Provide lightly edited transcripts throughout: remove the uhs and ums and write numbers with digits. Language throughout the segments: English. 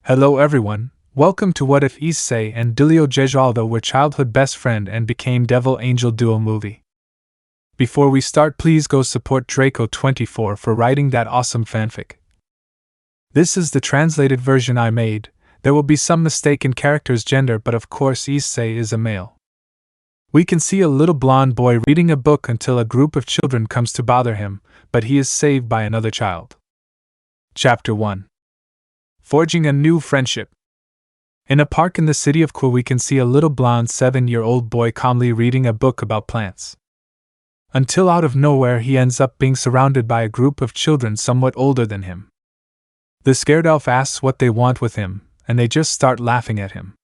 Hello everyone, welcome to What If Issei and Dulio Gesualdo were childhood best friend and became devil-angel duo movie. Before we start, please go support Draco24 for writing that awesome fanfic. This is the translated version I made. There will be some mistake in character's gender, but of course Issei is a male. We can see a little blonde boy reading a book until a group of children comes to bother him, but he is saved by another child. Chapter 1. Forging a new friendship. In a park in the city of Kwa, we can see a little blonde 7-year-old boy calmly reading a book about plants. Until out of nowhere he ends up being surrounded by a group of children somewhat older than him. The scared elf asks what they want with him, and they just start laughing at him.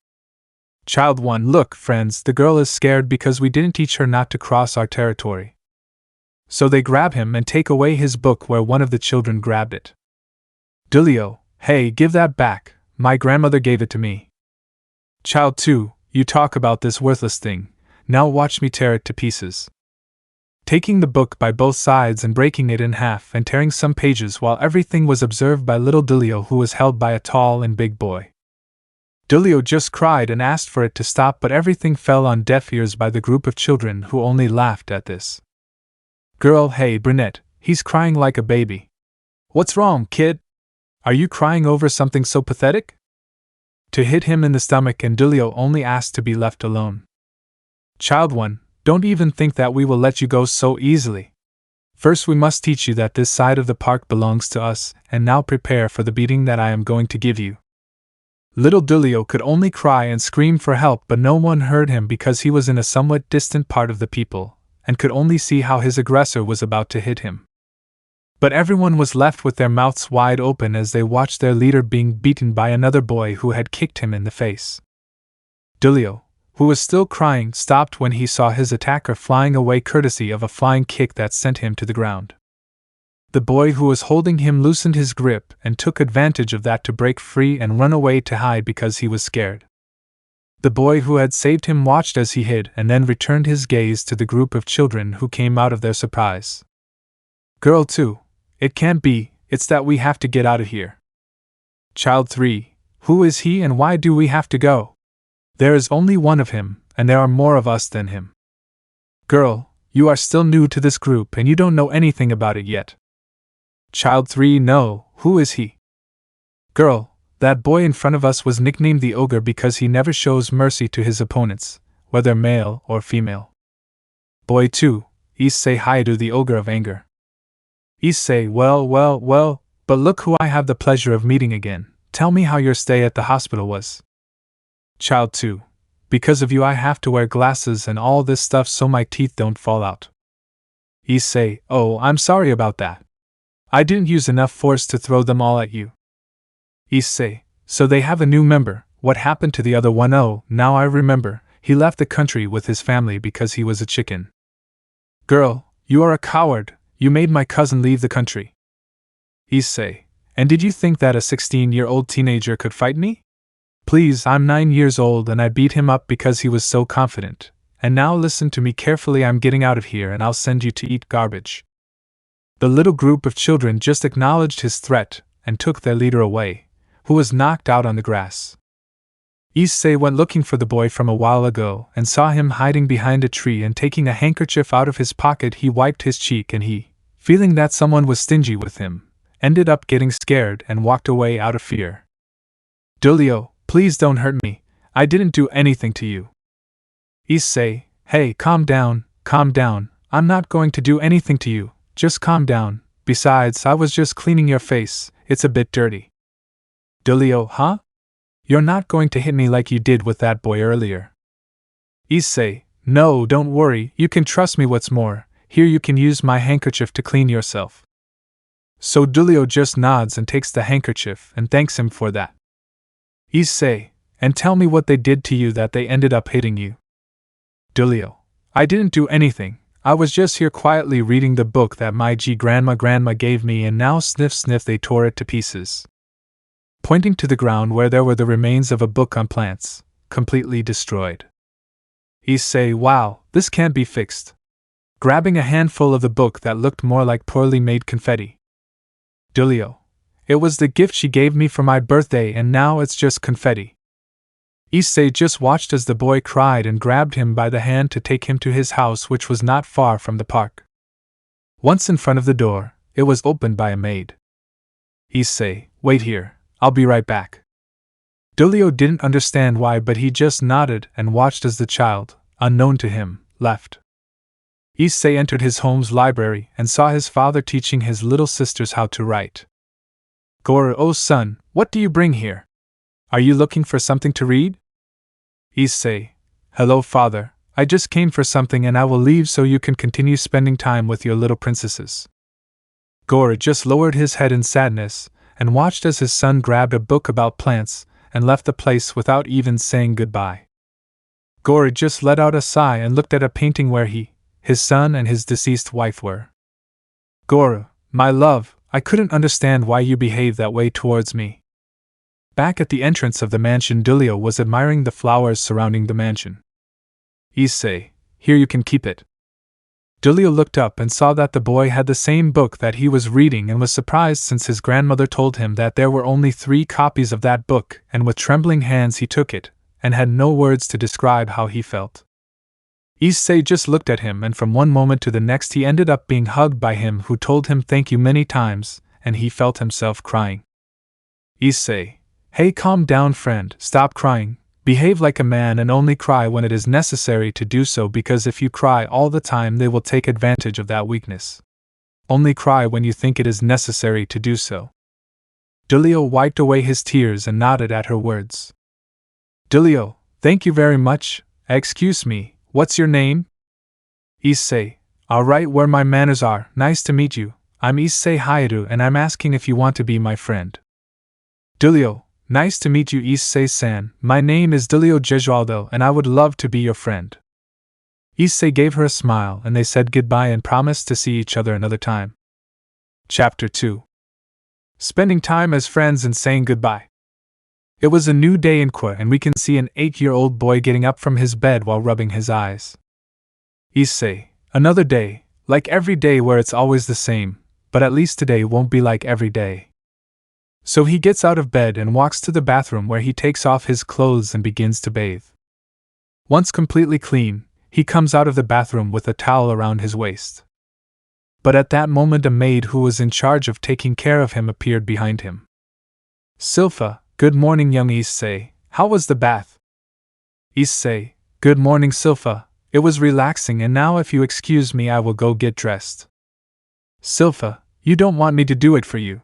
Child 1: Look, friends, the girl is scared because we didn't teach her not to cross our territory. So they grab him and take away his book where one of the children grabbed it. Dulio: Hey, give that back, my grandmother gave it to me. Child 2: You talk about this worthless thing, now watch me tear it to pieces. Taking the book by both sides and breaking it in half and tearing some pages while everything was observed by little Dulio, who was held by a tall and big boy. Dulio just cried and asked for it to stop, but everything fell on deaf ears by the group of children who only laughed at this. Girl: Hey, brunette, he's crying like a baby. What's wrong, kid? Are you crying over something so pathetic? To hit him in the stomach, and Dulio only asked to be left alone. Child 1: Don't even think that we will let you go so easily. First we must teach you that this side of the park belongs to us, and now prepare for the beating that I am going to give you. Little Dulio could only cry and scream for help, but no one heard him because he was in a somewhat distant part of the people, and could only see how his aggressor was about to hit him. But everyone was left with their mouths wide open as they watched their leader being beaten by another boy who had kicked him in the face. Dulio, who was still crying, stopped when he saw his attacker flying away courtesy of a flying kick that sent him to the ground. The boy who was holding him loosened his grip and took advantage of that to break free and run away to hide because he was scared. The boy who had saved him watched as he hid and then returned his gaze to the group of children who came out of their surprise. Girl 2: It can't be, it's that we have to get out of here. Child 3: Who is he and why do we have to go? There is only one of him, and there are more of us than him. Girl, you are still new to this group and you don't know anything about it yet. Child 3: No, who is he? Girl, that boy in front of us was nicknamed the Ogre because he never shows mercy to his opponents, whether male or female. Boy 2: Issei Haidu, the Ogre of Anger. Issei: Well, but look who I have the pleasure of meeting again. Tell me how your stay at the hospital was. Child 2: Because of you I have to wear glasses and all this stuff so my teeth don't fall out. Issei: Oh, I'm sorry about that. I didn't use enough force to throw them all at you. Issei: So they have a new member. What happened to the other one? Oh, now I remember. He left the country with his family because he was a chicken. Girl, you are a coward. You made my cousin leave the country. Issei: And did you think that a 16-year-old teenager could fight me? Please, I'm 9 years old and I beat him up because he was so confident. And now listen to me carefully, I'm getting out of here and I'll send you to eat garbage. The little group of children just acknowledged his threat and took their leader away, who was knocked out on the grass. Issei went looking for the boy from a while ago and saw him hiding behind a tree, and taking a handkerchief out of his pocket he wiped his cheek, and he, feeling that someone was stingy with him, ended up getting scared and walked away out of fear. Dulio, please don't hurt me, I didn't do anything to you. Issei: Hey, calm down, I'm not going to do anything to you, just calm down, besides I was just cleaning your face, it's a bit dirty. Dulio: Huh? You're not going to hit me like you did with that boy earlier. Issei: No, don't worry, you can trust me. What's more, here you can use my handkerchief to clean yourself. So Dulio just nods and takes the handkerchief and thanks him for that. Issei: And tell me what they did to you that they ended up hitting you. Dulio: I didn't do anything, I was just here quietly reading the book that my grandma gave me, and now sniff they tore it to pieces. Pointing to the ground where there were the remains of a book on plants, completely destroyed. Issei: Wow, this can't be fixed. Grabbing a handful of the book that looked more like poorly made confetti. Dulio: It was the gift she gave me for my birthday and now it's just confetti. Issei just watched as the boy cried and grabbed him by the hand to take him to his house, which was not far from the park. Once in front of the door, it was opened by a maid. Issei, wait here, I'll be right back. Dulio didn't understand why, but he just nodded and watched as the child, unknown to him, left. Issei entered his home's library and saw his father teaching his little sisters how to write. Goku, oh son, what do you bring here? Are you looking for something to read? Issei, hello father, I just came for something and I will leave so you can continue spending time with your little princesses. Goku just lowered his head in sadness and watched as his son grabbed a book about plants and left the place without even saying goodbye. Goku just let out a sigh and looked at a painting where he, his son and his deceased wife were. Goku, my love, I couldn't understand why you behaved that way towards me. Back at the entrance of the mansion, Dulio was admiring the flowers surrounding the mansion. Issei, here you can keep it. Dulio looked up and saw that the boy had the same book that he was reading and was surprised since his grandmother told him that there were only 3 copies of that book, and with trembling hands he took it, and had no words to describe how he felt. Issei just looked at him, and from one moment to the next he ended up being hugged by him, who told him thank you many times, and he felt himself crying. Issei, hey, calm down friend, stop crying, behave like a man and only cry when it is necessary to do so, because if you cry all the time they will take advantage of that weakness. Only cry when you think it is necessary to do so. Dulio wiped away his tears and nodded at her words. Dulio, thank you very much. Excuse me, what's your name? Issei, alright, where my manners are, nice to meet you, I'm Issei Hayaru and I'm asking if you want to be my friend. Dulio, nice to meet you Issei-san, my name is Dulio Gesualdo and I would love to be your friend. Issei gave her a smile and they said goodbye and promised to see each other another time. Chapter 2. Spending time as friends and saying goodbye. It was a new day in Kwa and we can see an 8-year-old boy getting up from his bed while rubbing his eyes. Issei, another day, like every day where it's always the same, but at least today won't be like every day. So he gets out of bed and walks to the bathroom where he takes off his clothes and begins to bathe. Once completely clean, he comes out of the bathroom with a towel around his waist. But at that moment a maid who was in charge of taking care of him appeared behind him. Silpha, good morning young Issei, how was the bath? Issei, good morning Silpha, it was relaxing and now if you excuse me I will go get dressed. Silpha, you don't want me to do it for you?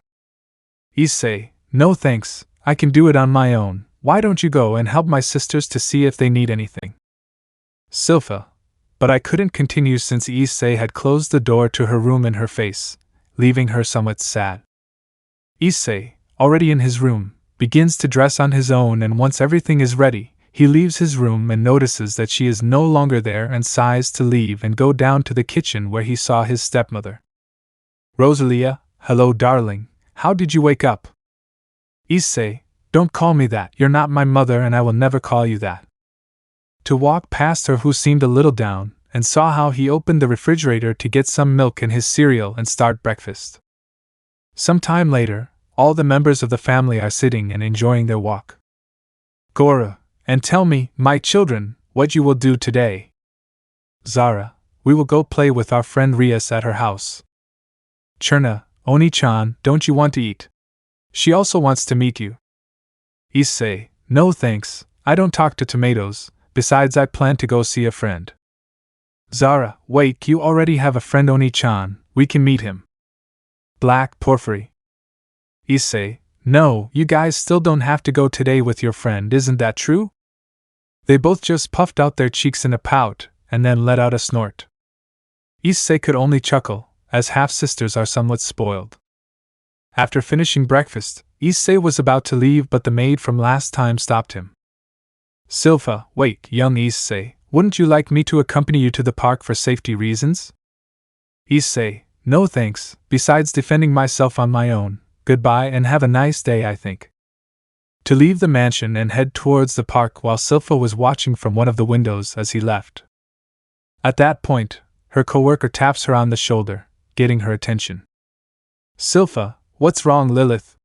Issei, no thanks, I can do it on my own, why don't you go and help my sisters to see if they need anything? Silpha, but I couldn't continue since Issei had closed the door to her room in her face, leaving her somewhat sad. Issei, already in his room, begins to dress on his own and once everything is ready, he leaves his room and notices that she is no longer there and sighs to leave and go down to the kitchen where he saw his stepmother. Rosalia, hello darling. How did you wake up? Issei, don't call me that, you're not my mother and I will never call you that. To walk past her who seemed a little down, and saw how he opened the refrigerator to get some milk and his cereal and start breakfast. Some time later, all the members of the family are sitting and enjoying their walk. Goku, and tell me, my children, what you will do today. Zara, we will go play with our friend Rias at her house. Cherna, Oni-chan, don't you want to eat? She also wants to meet you. Issei, no thanks, I don't talk to tomatoes, besides I plan to go see a friend. Zara, wait, you already have a friend Oni-chan, we can meet him. Black Porphyry. Issei, no, you guys still don't have to go today with your friend, isn't that true? They both just puffed out their cheeks in a pout, and then let out a snort. Issei could only chuckle, as half-sisters are somewhat spoiled. After finishing breakfast, Issei was about to leave but the maid from last time stopped him. Silpha, wait, young Issei, wouldn't you like me to accompany you to the park for safety reasons? Issei, no thanks, besides defending myself on my own, goodbye and have a nice day I think. To leave the mansion and head towards the park while Silpha was watching from one of the windows as he left. At that point, her co-worker taps her on the shoulder, getting her attention. Silpha, what's wrong Lilith?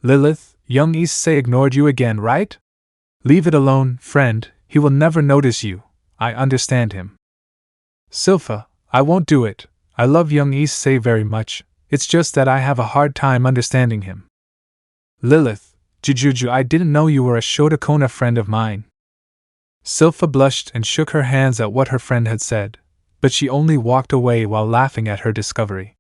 Lilith, young Issei ignored you again, right? Leave it alone, friend, he will never notice you, I understand him. Silpha, I won't do it, I love young Issei very much, it's just that I have a hard time understanding him. Lilith, Jujuju, I didn't know you were a Shotokona friend of mine. Silpha blushed and shook her hands at what her friend had said, but she only walked away while laughing at her discovery.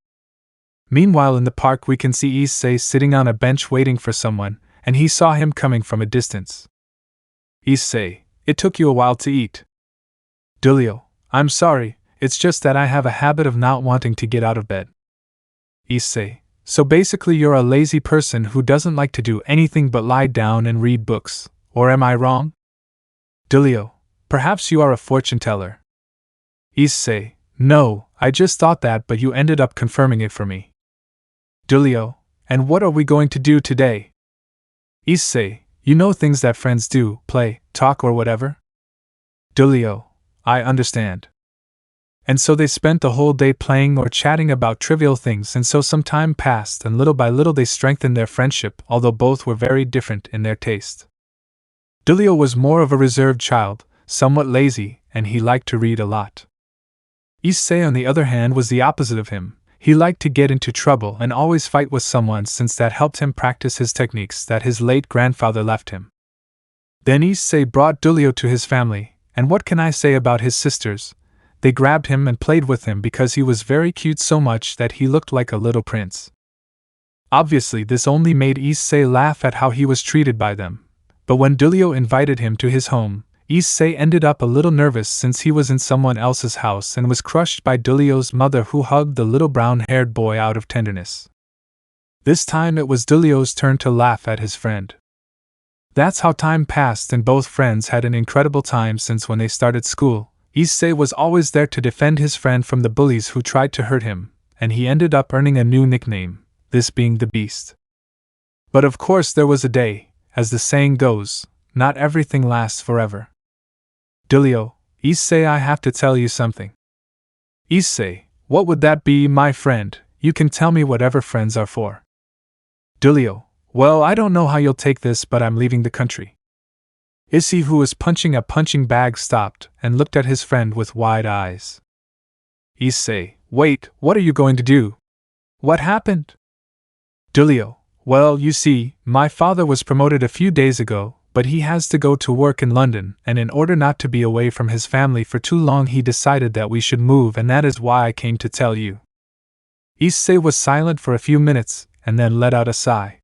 Meanwhile in the park we can see Issei sitting on a bench waiting for someone, and he saw him coming from a distance. Issei, it took you a while to eat. Dulio, I'm sorry, it's just that I have a habit of not wanting to get out of bed. Issei, so basically you're a lazy person who doesn't like to do anything but lie down and read books, or am I wrong? Dulio, perhaps you are a fortune teller. Issei, no, I just thought that but you ended up confirming it for me. Dulio, and what are we going to do today? Issei, you know things that friends do, play, talk or whatever? Dulio, I understand. And so they spent the whole day playing or chatting about trivial things, and so some time passed and little by little they strengthened their friendship, although both were very different in their taste. Dulio was more of a reserved child, somewhat lazy, and he liked to read a lot. Issei on the other hand was the opposite of him. He liked to get into trouble and always fight with someone since that helped him practice his techniques that his late grandfather left him. Then Issei brought Dulio to his family, and what can I say about his sisters? They grabbed him and played with him because he was very cute, so much that he looked like a little prince. Obviously this only made Issei laugh at how he was treated by them, but when Dulio invited him to his home, Issei ended up a little nervous since he was in someone else's house and was crushed by Dulio's mother, who hugged the little brown-haired boy out of tenderness. This time it was Dulio's turn to laugh at his friend. That's how time passed, and both friends had an incredible time since when they started school. Issei was always there to defend his friend from the bullies who tried to hurt him, and he ended up earning a new nickname, this being the Beast. But of course there was a day, as the saying goes, not everything lasts forever. Dulio, Issei, I have to tell you something. Issei, what would that be, my friend? You can tell me whatever friends are for. Dulio, well, I don't know how you'll take this, but I'm leaving the country. Issei, who was punching a punching bag, stopped and looked at his friend with wide eyes. Issei, wait, what are you going to do? What happened? Dulio, well, you see, my father was promoted a few days ago, but he has to go to work in London, and in order not to be away from his family for too long he decided that we should move, and that is why I came to tell you. Issei was silent for a few minutes, and then let out a sigh.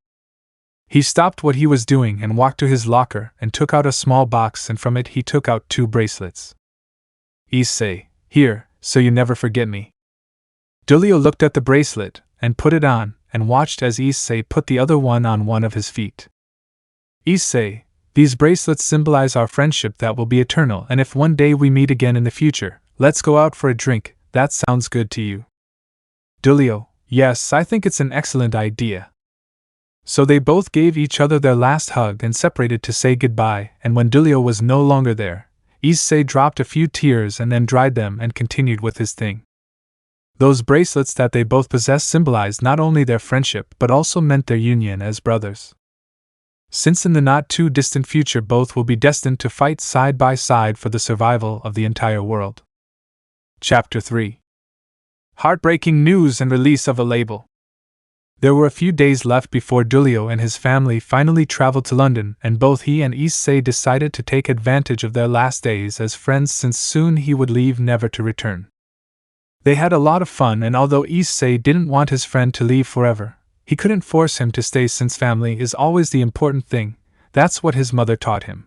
He stopped what he was doing and walked to his locker and took out a small box, and from it he took out 2 bracelets. Issei, here, so you never forget me. Dulio looked at the bracelet, and put it on, and watched as Issei put the other one on one of his feet. Issei, these bracelets symbolize our friendship that will be eternal, and if one day we meet again in the future, let's go out for a drink. That sounds good to you? Dulio, yes, I think it's an excellent idea. So they both gave each other their last hug and separated to say goodbye, and when Dulio was no longer there, Issei dropped a few tears and then dried them and continued with his thing. Those bracelets that they both possessed symbolized not only their friendship but also meant their union as brothers. Since in the not-too-distant future both will be destined to fight side by side for the survival of the entire world. Chapter 3. Heartbreaking news and release of a label. There were a few days left before Dulio and his family finally traveled to London, and both he and Issei decided to take advantage of their last days as friends, since soon he would leave never to return. They had a lot of fun, and although Issei didn't want his friend to leave forever, he couldn't force him to stay since family is always the important thing. That's what his mother taught him.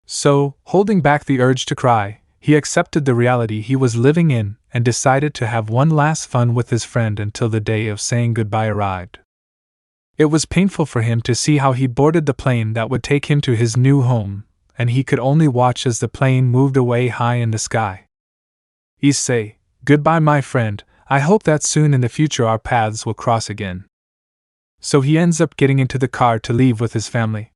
So, holding back the urge to cry, he accepted the reality he was living in and decided to have one last fun with his friend until the day of saying goodbye arrived. It was painful for him to see how he boarded the plane that would take him to his new home, and he could only watch as the plane moved away high in the sky. Issei, goodbye, my friend. I hope that soon in the future our paths will cross again. So he ends up getting into the car to leave with his family.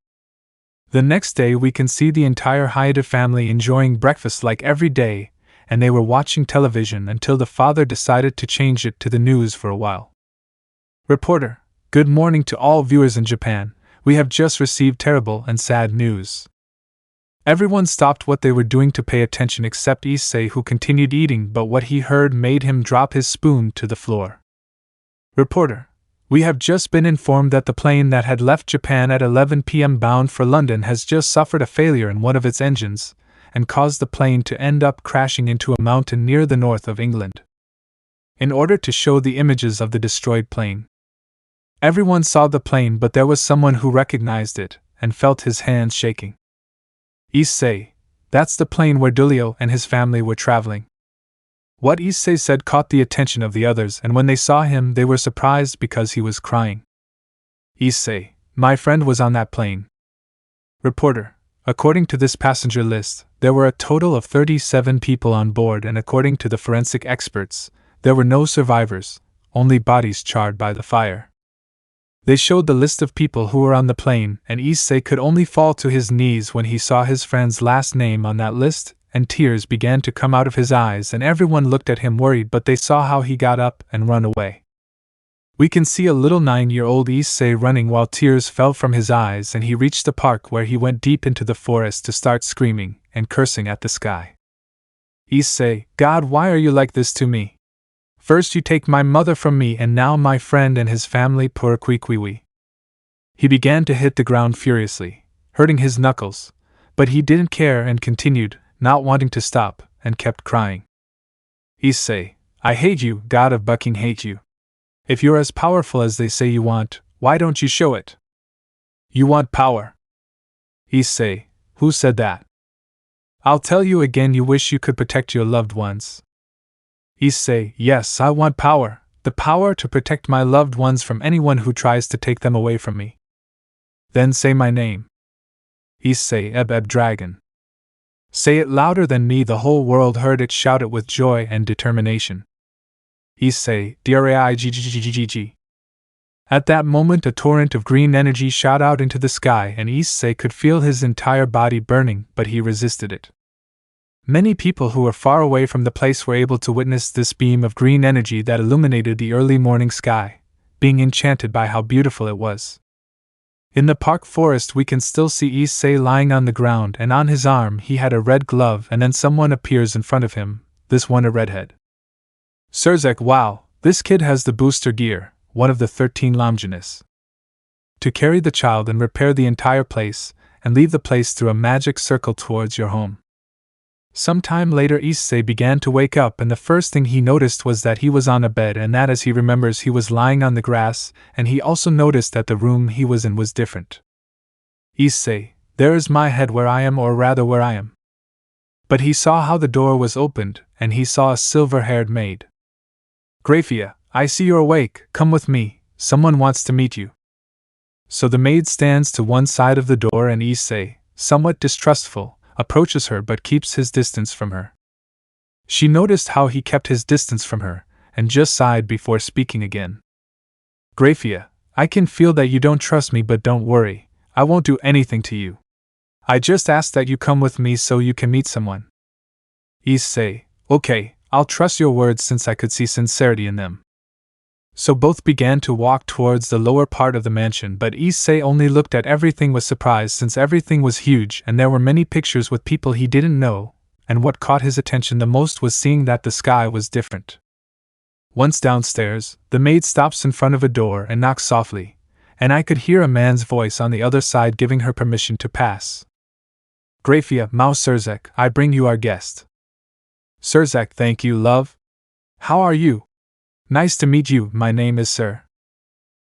The next day we can see the entire Hayate family enjoying breakfast like every day, and they were watching television until the father decided to change it to the news for a while. Reporter, Good morning to all viewers in Japan. We have just received terrible and sad news. Everyone stopped what they were doing to pay attention except Issei, who continued eating, but what he heard made him drop his spoon to the floor. Reporter: We have just been informed that the plane that had left Japan at 11 p.m. bound for London has just suffered a failure in one of its engines, and caused the plane to end up crashing into a mountain near the north of England. In order to show the images of the destroyed plane. Everyone saw the plane, but there was someone who recognized it, and felt his hands shaking. Issei, that's the plane where Dulio and his family were traveling. What Issei said caught the attention of the others, and when they saw him they were surprised because he was crying. Issei, my friend was on that plane. Reporter: According to this passenger list, there were a total of 37 people on board, and according to the forensic experts, there were no survivors, only bodies charred by the fire. They showed the list of people who were on the plane, and Issei could only fall to his knees when he saw his friend's last name on that list, and tears began to come out of his eyes, and everyone looked at him worried, but they saw how he got up and ran away. We can see a little 9-year-old Issei running while tears fell from his eyes, and he reached the park where he went deep into the forest to start screaming and cursing at the sky. Issei, God, why are you like this to me? First you take my mother from me, and now my friend and his family, poor Kwikwiwi. He began to hit the ground furiously, hurting his knuckles, but he didn't care and continued, not wanting to stop, and kept crying. Issei, I hate you, God of Bucking hate you. If you're as powerful as they say you want, why don't you show it? You want power. Issei, who said that? I'll tell you again, you wish you could protect your loved ones. Issei, yes, I want power, the power to protect my loved ones from anyone who tries to take them away from me. Then say my name. Issei, Eb Dragon. Say it louder than me. The whole world heard it. Shout it with joy and determination. Issei, Draigggg. At that moment a torrent of green energy shot out into the sky, and Issei could feel his entire body burning, but he resisted it. Many people who were far away from the place were able to witness this beam of green energy that illuminated the early morning sky, being enchanted by how beautiful it was. In the park forest we can still see Issei lying on the ground, and on his arm he had a red glove, and then someone appears in front of him, this one a redhead. Surzek, wow, this kid has the booster gear, one of the 13 Longinus. To carry the child and repair the entire place, and leave the place through a magic circle towards your home. Some time later Issei began to wake up, and the first thing he noticed was that he was on a bed, and that as he remembers he was lying on the grass, and he also noticed that the room he was in was different. Issei, there is my head where I am, or rather where I am. But he saw how the door was opened, and he saw a silver-haired maid. Grafia, I see you're awake, come with me, someone wants to meet you. So the maid stands to one side of the door, and Issei, somewhat distrustful, approaches her but keeps his distance from her. She noticed how he kept his distance from her, and just sighed before speaking again. Grafia, I can feel that you don't trust me, but don't worry, I won't do anything to you. I just ask that you come with me so you can meet someone. Issei, okay, I'll trust your words since I could see sincerity in them. So both began to walk towards the lower part of the mansion, but Issei only looked at everything with surprise since everything was huge and there were many pictures with people he didn't know, and what caught his attention the most was seeing that the sky was different. Once downstairs, the maid stops in front of a door and knocks softly, and I could hear a man's voice on the other side giving her permission to pass. Grafia, Mouse Surzek, I bring you our guest. Surzek, thank you, love. How are you? Nice to meet you, my name is Sir.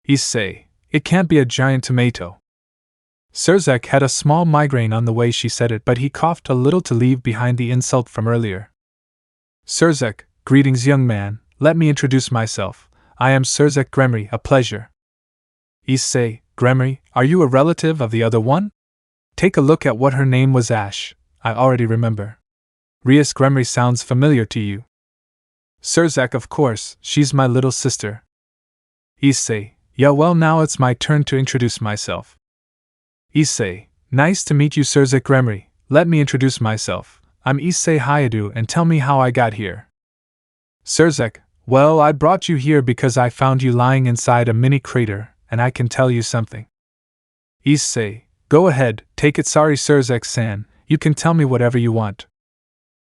Issei, it can't be a giant tomato. Surzek had a small migraine on the way she said it, but he coughed a little to leave behind the insult from earlier. Surzek, greetings young man, let me introduce myself, I am Surzek Gremry, a pleasure. Issei, Gremry, are you a relative of the other one? Take a look at what her name was. Ash, I already remember. Rias Gremry sounds familiar to you. Surzek, of course, she's my little sister. Issei, yeah, well now it's my turn to introduce myself. Issei, nice to meet you Surzek Gremry, let me introduce myself, I'm Issei Hayadu and tell me how I got here. Surzek, well I brought you here because I found you lying inside a mini crater, and I can tell you something. Issei, go ahead, take it. Sorry Surzek-san, you can tell me whatever you want.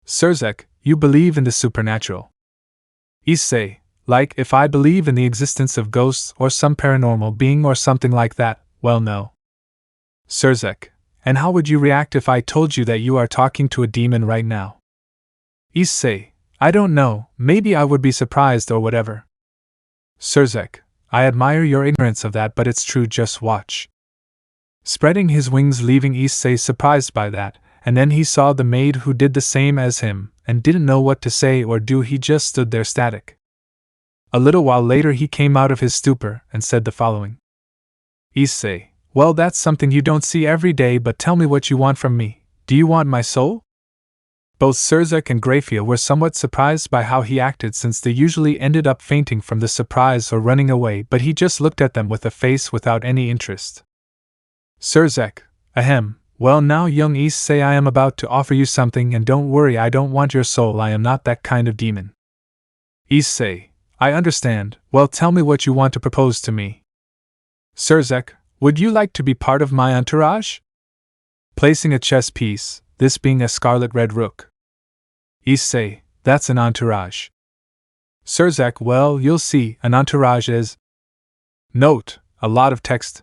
Surzek, you believe in the supernatural. Issei, like if I believe in the existence of ghosts or some paranormal being or something like that, well no. Surzek, and how would you react if I told you that you are talking to a demon right now? Issei, I don't know, maybe I would be surprised or whatever. Surzek, I admire your ignorance of that, but it's true, just watch. Spreading his wings, leaving Issei surprised by that, and then he saw the maid who did the same as him, and didn't know what to say or do. He just stood there static. A little while later he came out of his stupor and said the following. Issei, well, that's something you don't see every day, but tell me what you want from me. Do you want my soul? Both Surzek and Grafia were somewhat surprised by how he acted, since they usually ended up fainting from the surprise or running away, but he just looked at them with a face without any interest. Surzek, ahem, well now young Issei, I am about to offer you something, and don't worry, I don't want your soul, I am not that kind of demon. Issei, I understand, well tell me what you want to propose to me. Surzek, would you like to be part of my entourage? Placing a chess piece, this being a scarlet red rook. Issei, that's an entourage. Surzek, well you'll see, an entourage is. Note, a lot of text.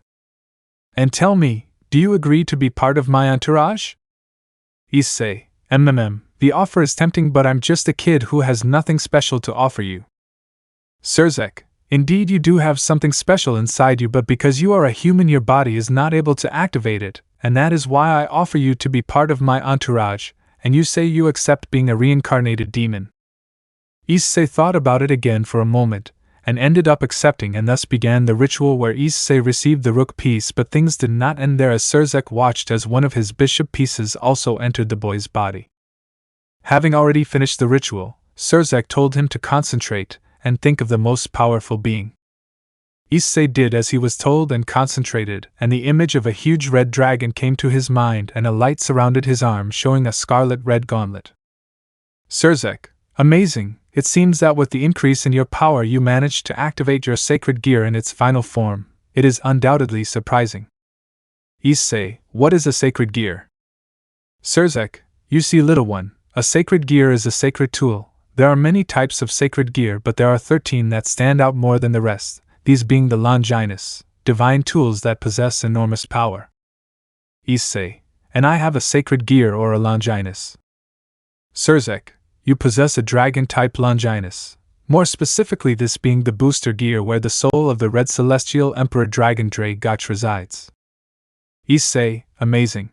And tell me, do you agree to be part of my entourage? Issei, the offer is tempting, but I'm just a kid who has nothing special to offer you. Surzek, indeed you do have something special inside you, but because you are a human your body is not able to activate it, and that is why I offer you to be part of my entourage, and you say you accept being a reincarnated demon. Issei thought about it again for a moment, and ended up accepting, and thus began the ritual where Issei received the rook piece, but things did not end there, as Surzek watched as one of his bishop pieces also entered the boy's body. Having already finished the ritual, Surzek told him to concentrate and think of the most powerful being. Issei did as he was told and concentrated, and the image of a huge red dragon came to his mind, and a light surrounded his arm, showing a scarlet red gauntlet. Surzek, amazing! It seems that with the increase in your power you managed to activate your sacred gear in its final form. It is undoubtedly surprising. Issei, what is a sacred gear? Surzek, you see little one, a sacred gear is a sacred tool. There are many types of sacred gear, but there are 13 that stand out more than the rest, these being the Longinus, divine tools that possess enormous power. Issei, and I have a sacred gear or a Longinus. Surzek, you possess a dragon-type Longinus, more specifically this being the booster gear where the soul of the Red Celestial Emperor Dragon Drage resides. Issei, amazing.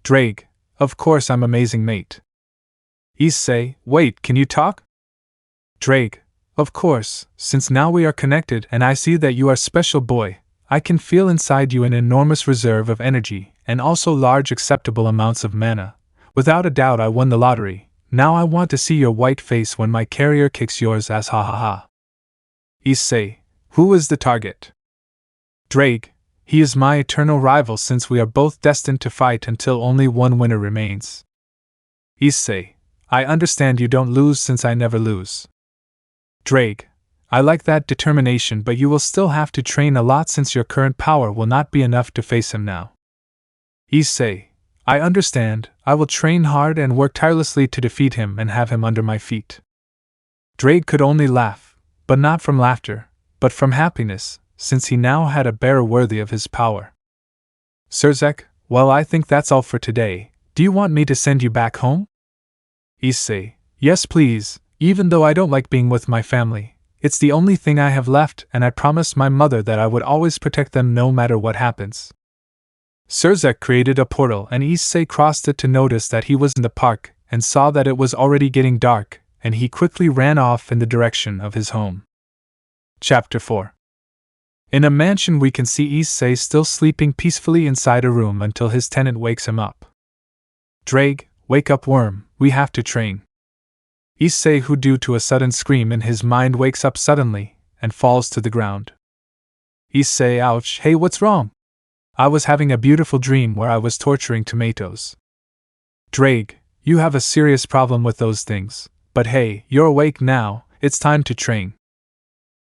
Drage, of course I'm amazing, mate. Issei, wait, can you talk? Drage, of course, since now we are connected and I see that you are special boy, I can feel inside you an enormous reserve of energy, and also large acceptable amounts of mana. Without a doubt I won the lottery. Now I want to see your white face when my carrier kicks yours ass, ha ha ha. Issei, who is the target? Drage, he is my eternal rival, since we are both destined to fight until only one winner remains. Issei, I understand you don't lose since I never lose. Drage, I like that determination, but you will still have to train a lot since your current power will not be enough to face him now. Issei, I understand, I will train hard and work tirelessly to defeat him and have him under my feet. Drage could only laugh, but not from laughter, but from happiness, since he now had a bearer worthy of his power. Surzek, well I think that's all for today. Do you want me to send you back home? Issei, yes please, even though I don't like being with my family. It's the only thing I have left, and I promised my mother that I would always protect them no matter what happens. Surzek created a portal, and Issei crossed it to notice that he was in the park, and saw that it was already getting dark, and he quickly ran off in the direction of his home. Chapter 4. In a mansion we can see Issei still sleeping peacefully inside a room until his tenant wakes him up. Drage, wake up worm, we have to train. Issei, who due to a sudden scream in his mind wakes up suddenly, and falls to the ground. Issei, ouch, hey what's wrong? I was having a beautiful dream where I was torturing tomatoes. Drage, you have a serious problem with those things, but hey, you're awake now, it's time to train.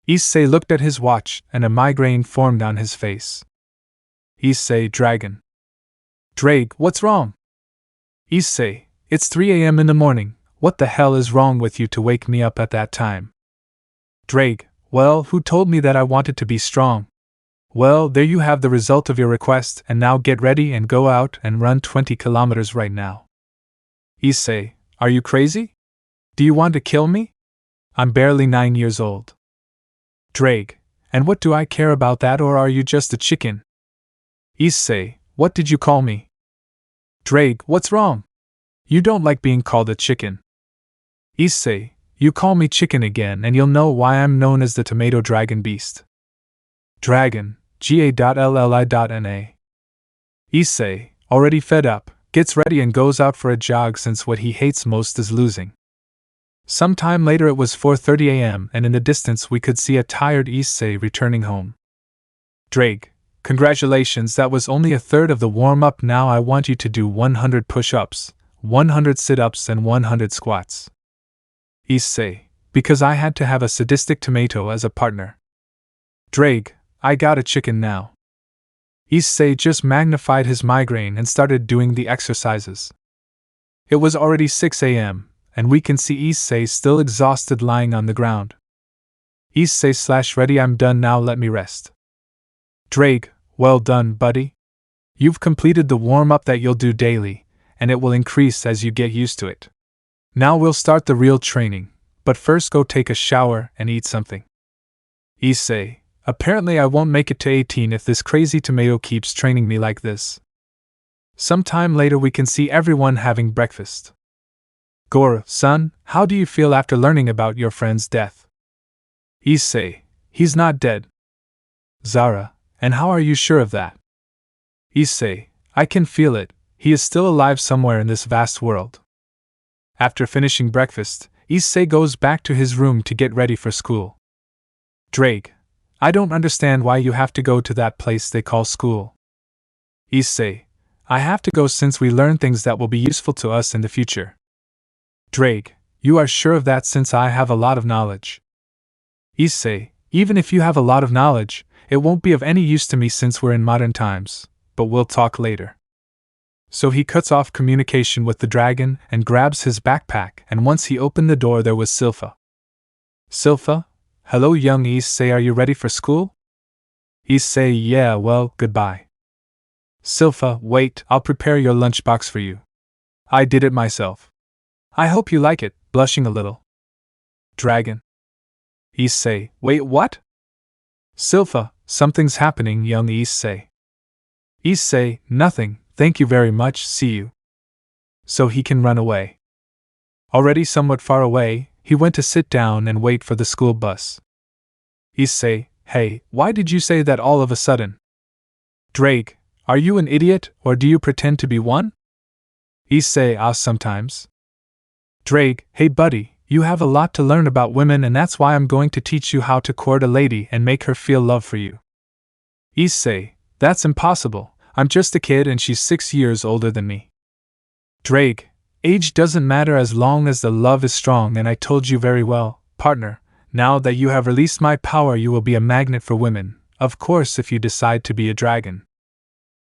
Issei looked at his watch and a migraine formed on his face. Issei, dragon. Drake, what's wrong? Issei, it's 3 a.m. in the morning. What the hell is wrong with you to wake me up at that time? Drake, well, who told me that I wanted to be strong? Well, there you have the result of your request, and now get ready and go out and run 20 kilometers right now. Issei, are you crazy? Do you want to kill me? I'm barely 9 years old. Drake, and what do I care about that, or are you just a chicken? Issei, what did you call me? Drake, what's wrong? You don't like being called a chicken. Issei, you call me chicken again and you'll know why I'm known as the Tomato Dragon Beast. Dragon, ga.lli.na. Issei, already fed up, gets ready and goes out for a jog since what he hates most is losing. Sometime later it was 4:30 a.m. and in the distance we could see a tired Issei returning home. Drake, congratulations, that was only a third of the warm-up. Now I want you to do 100 push-ups, 100 sit-ups and 100 squats. Issei, because I had to have a sadistic tomato as a partner. Drake, I got a chicken now. Issei just magnified his migraine and started doing the exercises. It was already 6 a.m., and we can see Issei still exhausted lying on the ground. Issei/ready, I'm done now, let me rest. Drake, well done, buddy. You've completed the warm-up that you'll do daily, and it will increase as you get used to it. Now we'll start the real training, but first go take a shower and eat something. Issei, apparently I won't make it to 18 if this crazy tomato keeps training me like this. Sometime later we can see everyone having breakfast. Goro, son, how do you feel after learning about your friend's death? Issei, he's not dead. Zara, and how are you sure of that? Issei, I can feel it, he is still alive somewhere in this vast world. After finishing breakfast, Issei goes back to his room to get ready for school. Drake, I don't understand why you have to go to that place they call school. Issei, I have to go since we learn things that will be useful to us in the future. Drake, you are sure of that since I have a lot of knowledge. Issei, even if you have a lot of knowledge, it won't be of any use to me since we're in modern times, but we'll talk later. So he cuts off communication with the dragon and grabs his backpack, and once he opened the door there was Silpha. Silpha? Hello young Issei, are you ready for school? Issei, yeah, well, goodbye. Silpha, wait, I'll prepare your lunchbox for you. I did it myself. I hope you like it, blushing a little. Dragon. Issei, wait, what? Silpha, something's happening, young Issei. Issei, nothing, thank you very much, see you. So he can run away. Already somewhat far away, he went to sit down and wait for the school bus. Issei, hey, why did you say that all of a sudden? Drake, are you an idiot, or do you pretend to be one? Issei, sometimes. Drake, hey buddy, you have a lot to learn about women and that's why I'm going to teach you how to court a lady and make her feel love for you. Issei, that's impossible, I'm just a kid and she's 6 years older than me. Drake, age doesn't matter as long as the love is strong, and I told you very well, partner, now that you have released my power you will be a magnet for women, of course if you decide to be a dragon.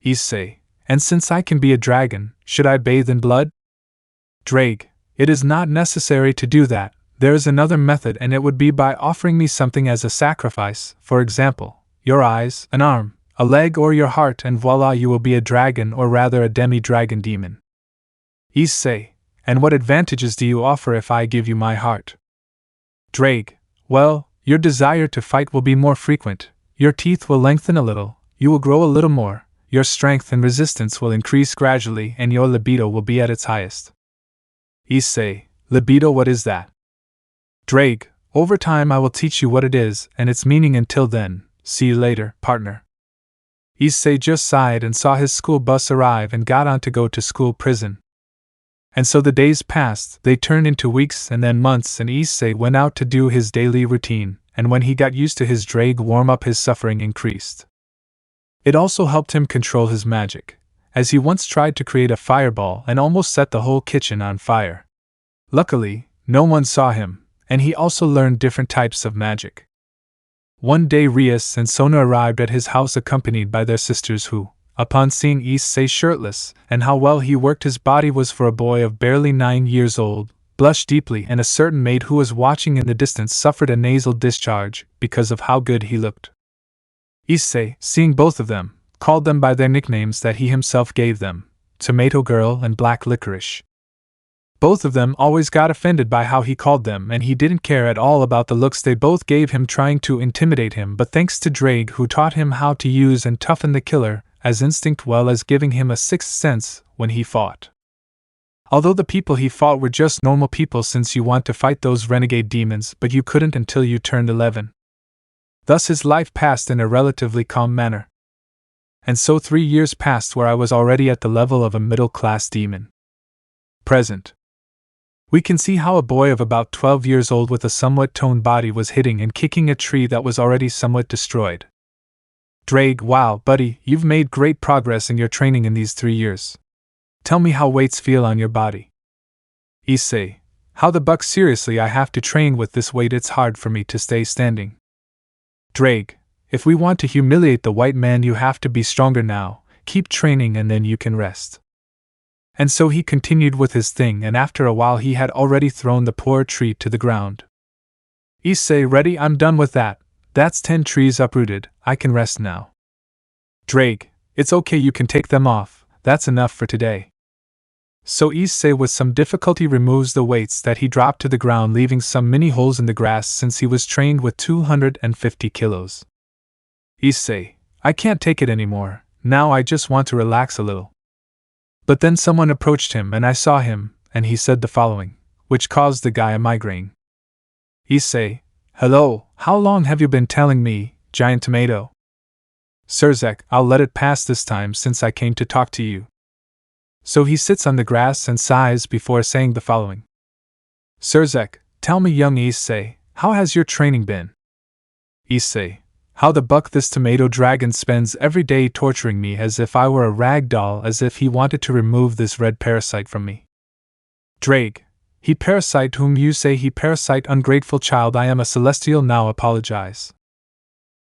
Issei, and since I can be a dragon, should I bathe in blood? Drake, it is not necessary to do that, there is another method and it would be by offering me something as a sacrifice, for example, your eyes, an arm, a leg or your heart, and voila, you will be a dragon, or rather a demi-dragon demon. Issei, and what advantages do you offer if I give you my heart? Drake, well, your desire to fight will be more frequent, your teeth will lengthen a little, you will grow a little more, your strength and resistance will increase gradually, and your libido will be at its highest. Issei, libido, what is that? Drake, over time I will teach you what it is and its meaning. Until then, see you later, partner. Issei just sighed and saw his school bus arrive and got on to go to school prison. And so the days passed, they turned into weeks and then months, and Issei went out to do his daily routine, and when he got used to his drag warm-up his suffering increased. It also helped him control his magic, as he once tried to create a fireball and almost set the whole kitchen on fire. Luckily, no one saw him, and he also learned different types of magic. One day Rias and Sona arrived at his house accompanied by their sisters who, upon seeing Issei shirtless, and how well he worked his body was for a boy of barely 9 years old, blushed deeply, and a certain maid who was watching in the distance suffered a nasal discharge because of how good he looked. Issei, seeing both of them, called them by their nicknames that he himself gave them, Tomato Girl and Black Licorice. Both of them always got offended by how he called them, and he didn't care at all about the looks they both gave him trying to intimidate him, but thanks to Drake, who taught him how to use and toughen the killer as instinct well as giving him a sixth sense when he fought. Although the people he fought were just normal people, since you want to fight those renegade demons, but you couldn't until you turned 11. Thus his life passed in a relatively calm manner. And so 3 years passed where I was already at the level of a middle-class demon. Present. We can see how a boy of about 12 years old with a somewhat toned body was hitting and kicking a tree that was already somewhat destroyed. Drake, wow, buddy, you've made great progress in your training in these 3 years. Tell me how weights feel on your body. Issei, how the buck, seriously, I have to train with this weight, it's hard for me to stay standing. Drake, if we want to humiliate the white man you have to be stronger now, keep training and then you can rest. And so he continued with his thing, and after a while he had already thrown the poor tree to the ground. Issei, ready, I'm done with that. That's 10 trees uprooted, I can rest now. Drake, it's okay, you can take them off, that's enough for today. So Issei with some difficulty removes the weights that he dropped to the ground, leaving some mini holes in the grass since he was trained with 250 kilos. Issei, I can't take it anymore, now I just want to relax a little. But then someone approached him and I saw him, and he said the following, which caused the guy a migraine. Issei, hello, how long have you been telling me, Giant Tomato? Sirzek, I'll let it pass this time since I came to talk to you. So he sits on the grass and sighs before saying the following. Sirzek, tell me, young Issei, how has your training been? Issei, how the buck, this tomato dragon spends every day torturing me as if I were a rag doll, as if he wanted to remove this red parasite from me. Drake, he parasite whom you say he parasite, ungrateful child, I am a celestial, now apologize.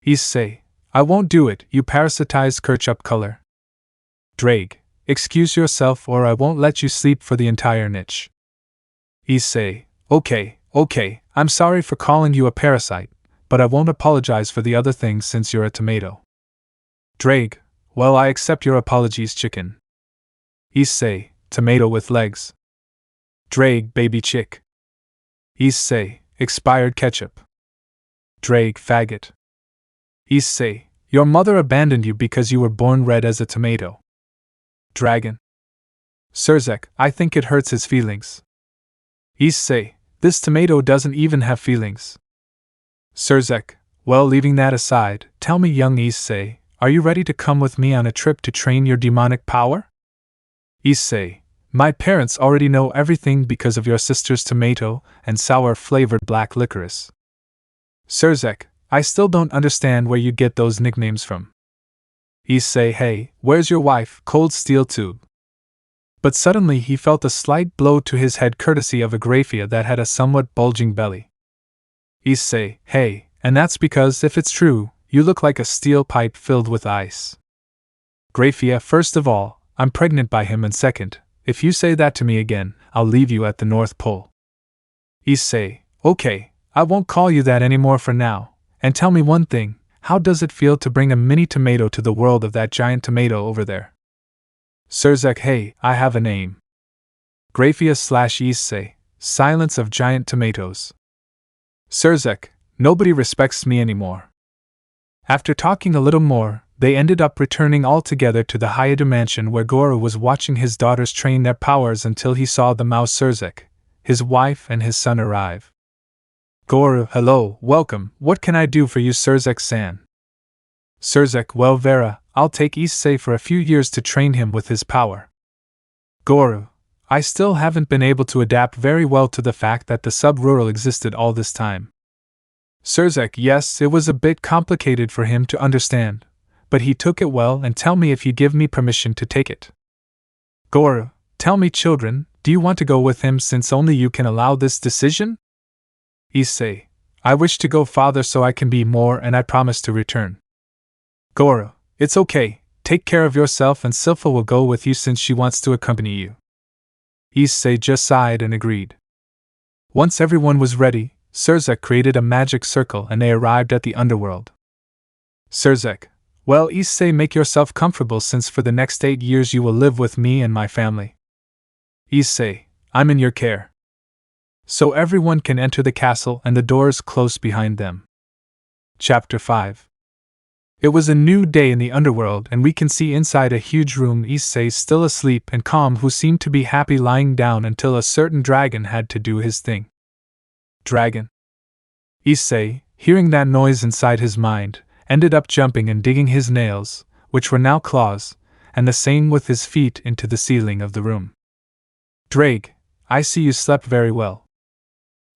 Issei, I won't do it, you parasitized ketchup color. Drake, excuse yourself or I won't let you sleep for the entire niche. Issei, okay, I'm sorry for calling you a parasite, but I won't apologize for the other things since you're a tomato. Drake, well, I accept your apologies, chicken. Issei, tomato with legs. Drake, baby chick. Issei, expired ketchup. Drake, faggot. Issei, your mother abandoned you because you were born red as a tomato. Dragon. Sirzek, I think it hurts his feelings. Issei, this tomato doesn't even have feelings. Sirzek, well, leaving that aside, tell me, young Issei, are you ready to come with me on a trip to train your demonic power? Issei, my parents already know everything because of your sister's tomato and sour-flavored black licorice. Sirzek, I still don't understand where you get those nicknames from. Issei, hey, where's your wife, Cold Steel Tube? But suddenly he felt a slight blow to his head courtesy of a Graphia that had a somewhat bulging belly. Issei, hey, and that's because, if it's true, you look like a steel pipe filled with ice. Graphia, first of all, I'm pregnant by him, and second, if you say that to me again, I'll leave you at the North Pole. Issei, okay, I won't call you that anymore for now, and tell me one thing, how does it feel to bring a mini tomato to the world of that giant tomato over there? Sirzek, hey, I have a name. Graphia / Issei, silence of giant tomatoes. Sirzek, nobody respects me anymore. After talking a little more, they ended up returning all together to the Hayadu mansion where Goro was watching his daughters train their powers until he saw the mouse Sirzek, his wife and his son arrive. Goro, hello, welcome, what can I do for you, Sirzek-san? Sirzek, well, Vera, I'll take Issei for a few years to train him with his power. Goro, I still haven't been able to adapt very well to the fact that the sub-rural existed all this time. Sirzek, yes, it was a bit complicated for him to understand, but he took it well, and tell me if you give me permission to take it. Goro, tell me, children, do you want to go with him since only you can allow this decision? Issei, I wish to go farther so I can be more, and I promise to return. Goro, it's okay, take care of yourself and Silpha will go with you since she wants to accompany you. Issei just sighed and agreed. Once everyone was ready, Surzek created a magic circle and they arrived at the underworld. Surzek, well, Issei, make yourself comfortable since for the next 8 years you will live with me and my family. Issei, I'm in your care. So everyone can enter the castle and the doors close behind them. Chapter 5. It was a new day in the underworld and we can see inside a huge room Issei still asleep and calm, who seemed to be happy lying down until a certain dragon had to do his thing. Dragon. Issei, hearing that noise inside his mind, ended up jumping and digging his nails, which were now claws, and the same with his feet, into the ceiling of the room. Drake, I see you slept very well.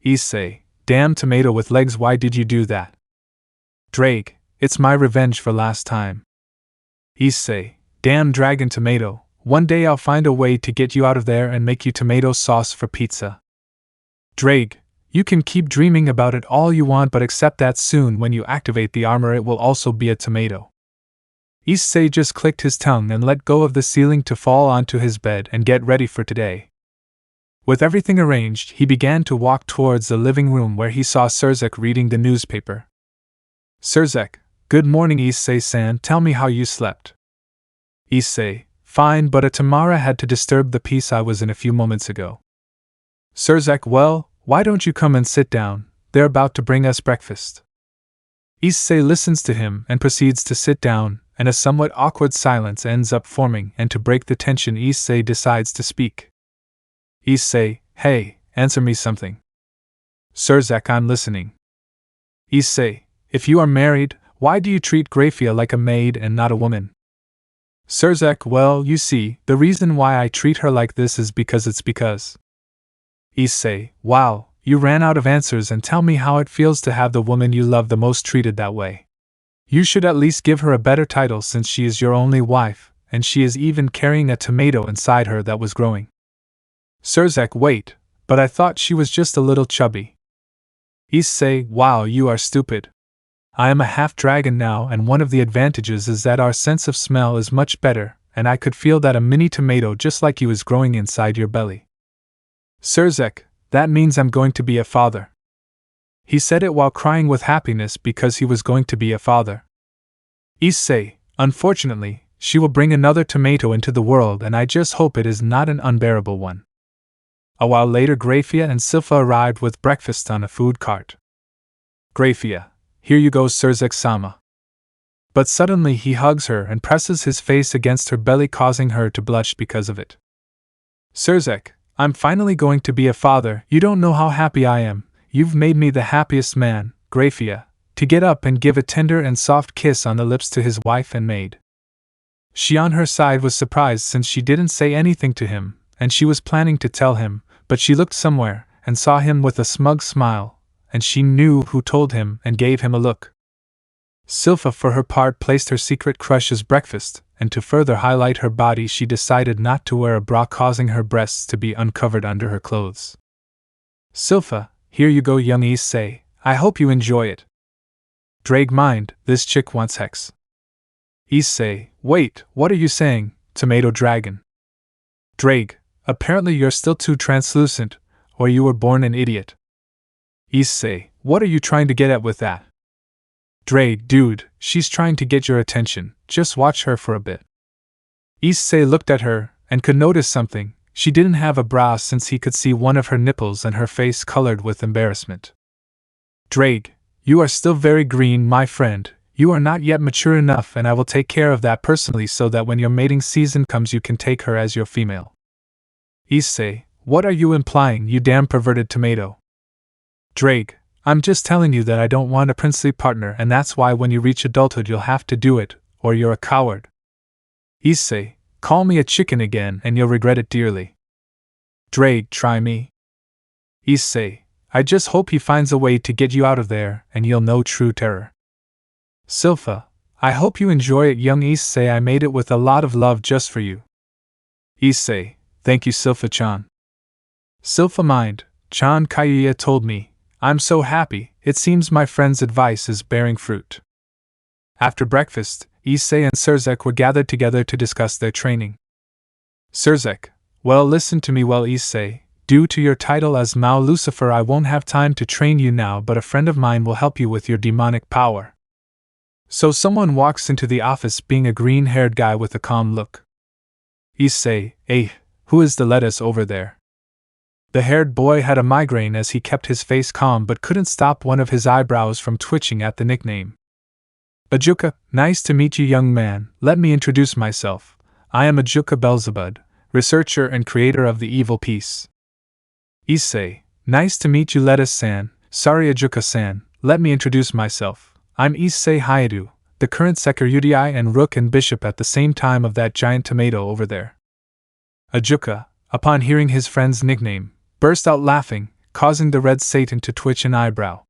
Issei, damn tomato with legs, why did you do that? Drake, it's my revenge for last time. Issei, damn dragon tomato, one day I'll find a way to get you out of there and make you tomato sauce for pizza. Drake, you can keep dreaming about it all you want, but accept that soon when you activate the armor it will also be a tomato. Issei just clicked his tongue and let go of the ceiling to fall onto his bed and get ready for today. With everything arranged, he began to walk towards the living room where he saw Surzek reading the newspaper. Surzek, good morning. Issei-san, tell me how you slept. Issei, fine, but a Tamara had to disturb the peace I was in a few moments ago. Surzek, well, why don't you come and sit down, they're about to bring us breakfast. Issei listens to him and proceeds to sit down, and a somewhat awkward silence ends up forming, and to break the tension Issei decides to speak. Issei, hey, answer me something. Surzek, I'm listening. Issei, if you are married, why do you treat Grafia like a maid and not a woman? Surzek, well, you see, the reason why I treat her like this is because it's because. Issei, wow, you ran out of answers, and tell me how it feels to have the woman you love the most treated that way. You should at least give her a better title since she is your only wife, and she is even carrying a tomato inside her that was growing. Surzek, wait, but I thought she was just a little chubby. Issei, wow, you are stupid. I am a half-dragon now, and one of the advantages is that our sense of smell is much better, and I could feel that a mini tomato just like you is growing inside your belly. Surzek, that means I'm going to be a father. He said it while crying with happiness because he was going to be a father. Issei, unfortunately, she will bring another tomato into the world, and I just hope it is not an unbearable one. A while later, Grafia and Silpha arrived with breakfast on a food cart. Grafia, here you go, Surzek-sama. But suddenly he hugs her and presses his face against her belly, causing her to blush because of it. Surzek, I'm finally going to be a father. You don't know how happy I am. You've made me the happiest man, Grafia, to get up and give a tender and soft kiss on the lips to his wife and maid. She on her side was surprised since she didn't say anything to him, and she was planning to tell him, but she looked somewhere and saw him with a smug smile, and she knew who told him and gave him a look. Silpha, for her part, placed her secret crush as breakfast, and to further highlight her body she decided not to wear a bra, causing her breasts to be uncovered under her clothes. Silpha, here you go, young Issei, I hope you enjoy it. Drake, mind, this chick wants hex. Issei, wait, what are you saying, tomato dragon? Drake, apparently you're still too translucent, or you were born an idiot. Issei, what are you trying to get at with that? Drake, dude, she's trying to get your attention, just watch her for a bit. Issei looked at her, and could notice something. She didn't have a bra since he could see one of her nipples and her face colored with embarrassment. Drake, you are still very green, my friend, you are not yet mature enough, and I will take care of that personally so that when your mating season comes you can take her as your female. Issei, what are you implying, you damn perverted tomato? Drake, I'm just telling you that I don't want a princely partner, and that's why when you reach adulthood you'll have to do it, or you're a coward. Issei, call me a chicken again and you'll regret it dearly. Drake, try me. Issei, I just hope he finds a way to get you out of there, and you'll know true terror. Silpha, I hope you enjoy it, young Issei, I made it with a lot of love just for you. Issei, thank you, Silpha-chan. Silpha, mind, Chan Kayuya told me, I'm so happy, it seems my friend's advice is bearing fruit. After breakfast, Issei and Surzek were gathered together to discuss their training. Surzek, well, listen to me well, Issei. Due to your title as Mao Lucifer, I won't have time to train you now, but a friend of mine will help you with your demonic power. So someone walks into the office, being a green-haired guy with a calm look. Issei, who is the lettuce over there? The haired boy had a migraine as he kept his face calm but couldn't stop one of his eyebrows from twitching at the nickname. Ajuka, nice to meet you, young man. Let me introduce myself. I am Ajuka Belzebub, researcher and creator of the evil piece. Issei, nice to meet you, Lettuce-san. Sorry, Ajuka-san. Let me introduce myself. I'm Issei Hayato, the current secretary and rook and bishop at the same time of that giant tomato over there. Ajuka, upon hearing his friend's nickname, burst out laughing, causing the red Satan to twitch an eyebrow.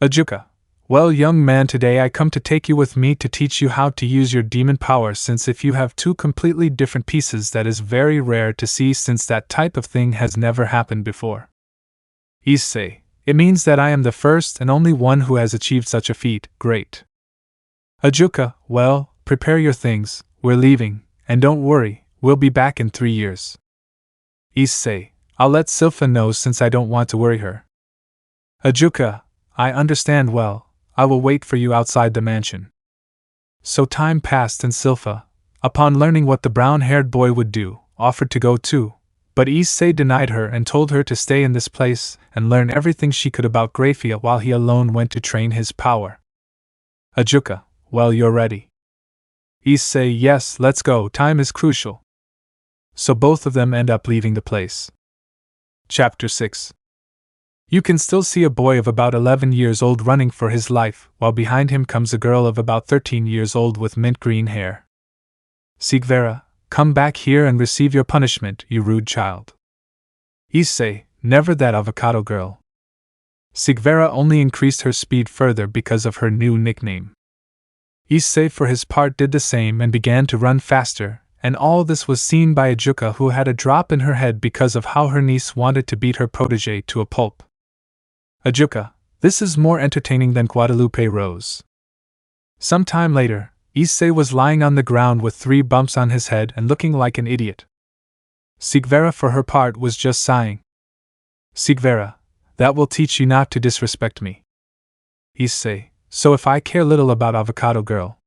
Ajuka, well, young man, today I come to take you with me to teach you how to use your demon power, since if you have two completely different pieces, that is very rare to see, since that type of thing has never happened before. Issei, it means that I am the first and only one who has achieved such a feat. Great. Ajuka, well, prepare your things, we're leaving, and don't worry, we'll be back in 3 years. Issei, I'll let Silpha know since I don't want to worry her. Ajuka, I understand well, I will wait for you outside the mansion. So time passed and Silpha, upon learning what the brown-haired boy would do, offered to go too, but Issei denied her and told her to stay in this place and learn everything she could about Graphia while he alone went to train his power. Ajuka, well, you're ready. Issei, yes, let's go, time is crucial. So both of them end up leaving the place. Chapter 6. You can still see a boy of about 11 years old running for his life, while behind him comes a girl of about 13 years old with mint green hair. Sigvera, come back here and receive your punishment, you rude child. Issei, never that avocado girl. Sigvera only increased her speed further because of her new nickname. Issei for his part did the same and began to run faster, and all this was seen by Ajuka, who had a drop in her head because of how her niece wanted to beat her protege to a pulp. Ajuka, this is more entertaining than Guadalupe Rose. Some time later, Issei was lying on the ground with 3 bumps on his head and looking like an idiot. Sigvera for her part was just sighing. Sigvera, that will teach you not to disrespect me. Issei, so if I care little about avocado girl.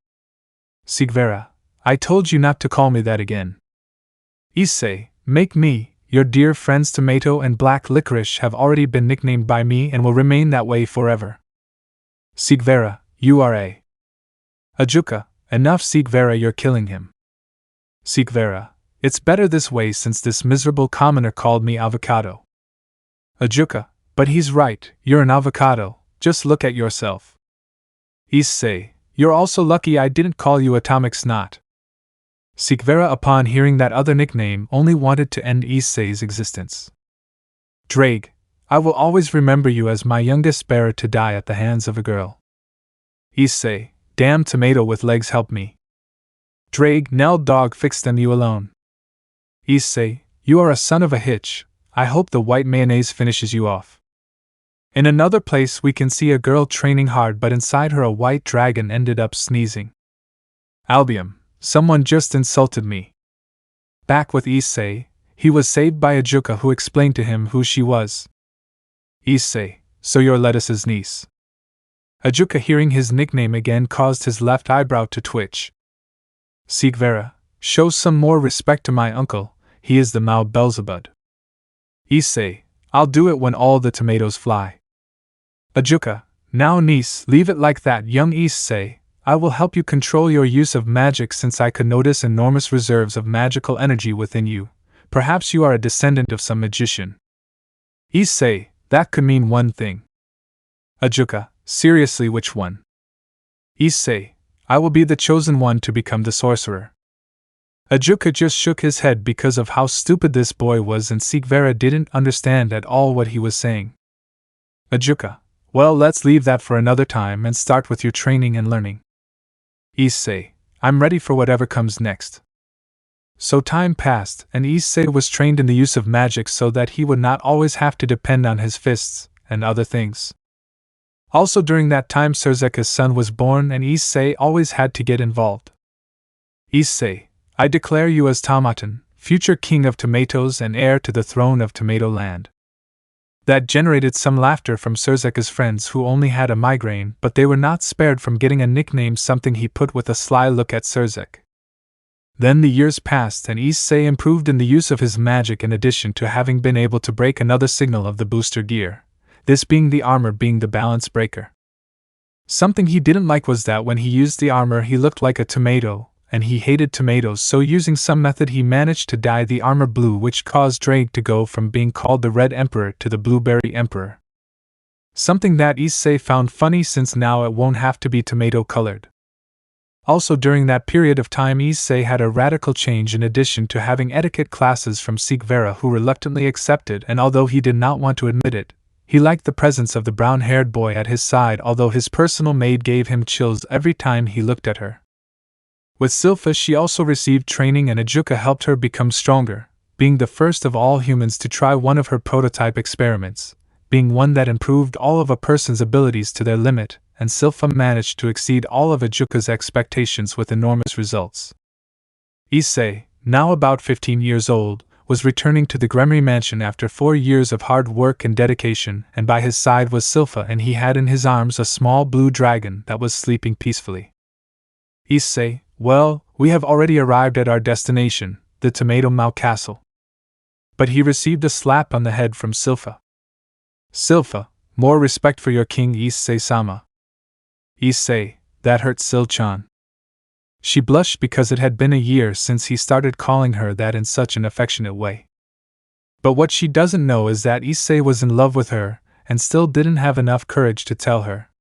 Sigvera, I told you not to call me that again. Issei, make me, your dear friends Tomato and Black Licorice have already been nicknamed by me and will remain that way forever. Sigvera, you are a. Ajuka, enough Sigvera, you're killing him. Sigvera, it's better this way since this miserable commoner called me avocado. Ajuka, but he's right, you're an avocado, just look at yourself. Issei, you're also lucky I didn't call you atomic snot. Sigvera upon hearing that other nickname only wanted to end Issei's existence. Drake, I will always remember you as my youngest bearer to die at the hands of a girl. Issei, damn tomato with legs, help me. Drake, Nell dog, fix them you alone. Issei, you are a son of a hitch, I hope the white mayonnaise finishes you off. In another place we can see a girl training hard, but inside her a white dragon ended up sneezing. Albium, someone just insulted me. Back with Issei, he was saved by Ajuka, who explained to him who she was. Issei, so you're Lettuce's niece. Ajuka hearing his nickname again caused his left eyebrow to twitch. Sigvera, show some more respect to my uncle, he is the Mao Belzebub. Issei, I'll do it when all the tomatoes fly. Ajuka, now niece, leave it like that, young Issei. I will help you control your use of magic since I could notice enormous reserves of magical energy within you. Perhaps you are a descendant of some magician. Issei, that could mean one thing. Ajuka, seriously, which one? Issei, I will be the chosen one to become the sorcerer. Ajuka just shook his head because of how stupid this boy was, and Sigvera didn't understand at all what he was saying. Ajuka, well, let's leave that for another time and start with your training and learning. Issei, I'm ready for whatever comes next. So time passed, and Issei was trained in the use of magic so that he would not always have to depend on his fists and other things. Also during that time Surzeka's son was born and Issei always had to get involved. Issei, I declare you as Tomatan, future king of tomatoes and heir to the throne of Tomato Land. That generated some laughter from Surzeka's friends who only had a migraine, but they were not spared from getting a nickname, something he put with a sly look at Surzek. Then the years passed and Issei improved in the use of his magic in addition to having been able to break another signal of the booster gear, this being the armor being the balance breaker. Something he didn't like was that when he used the armor he looked like a tomato, and he hated tomatoes, so using some method he managed to dye the armor blue, which caused Drake to go from being called the Red Emperor to the Blueberry Emperor. Something that Issei found funny since now it won't have to be tomato colored. Also during that period of time Issei had a radical change in addition to having etiquette classes from Sikvera who reluctantly accepted, and although he did not want to admit it, he liked the presence of the brown-haired boy at his side, although his personal maid gave him chills every time he looked at her. With Silpha she also received training and Ajuka helped her become stronger, being the first of all humans to try one of her prototype experiments, being one that improved all of a person's abilities to their limit, and Silpha managed to exceed all of Ajuka's expectations with enormous results. Issei, now about 15 years old, was returning to the Gremory mansion after 4 years of hard work and dedication, and by his side was Silpha, and he had in his arms a small blue dragon that was sleeping peacefully. Issei, well, we have already arrived at our destination, the Tomato Mao Castle. But he received a slap on the head from Silpha. Silpha, more respect for your king Issei-sama. Issei, that hurt Sil-chan. She blushed because it had been a year since he started calling her that in such an affectionate way. But what she doesn't know is that Issei was in love with her, and still didn't have enough courage to tell her.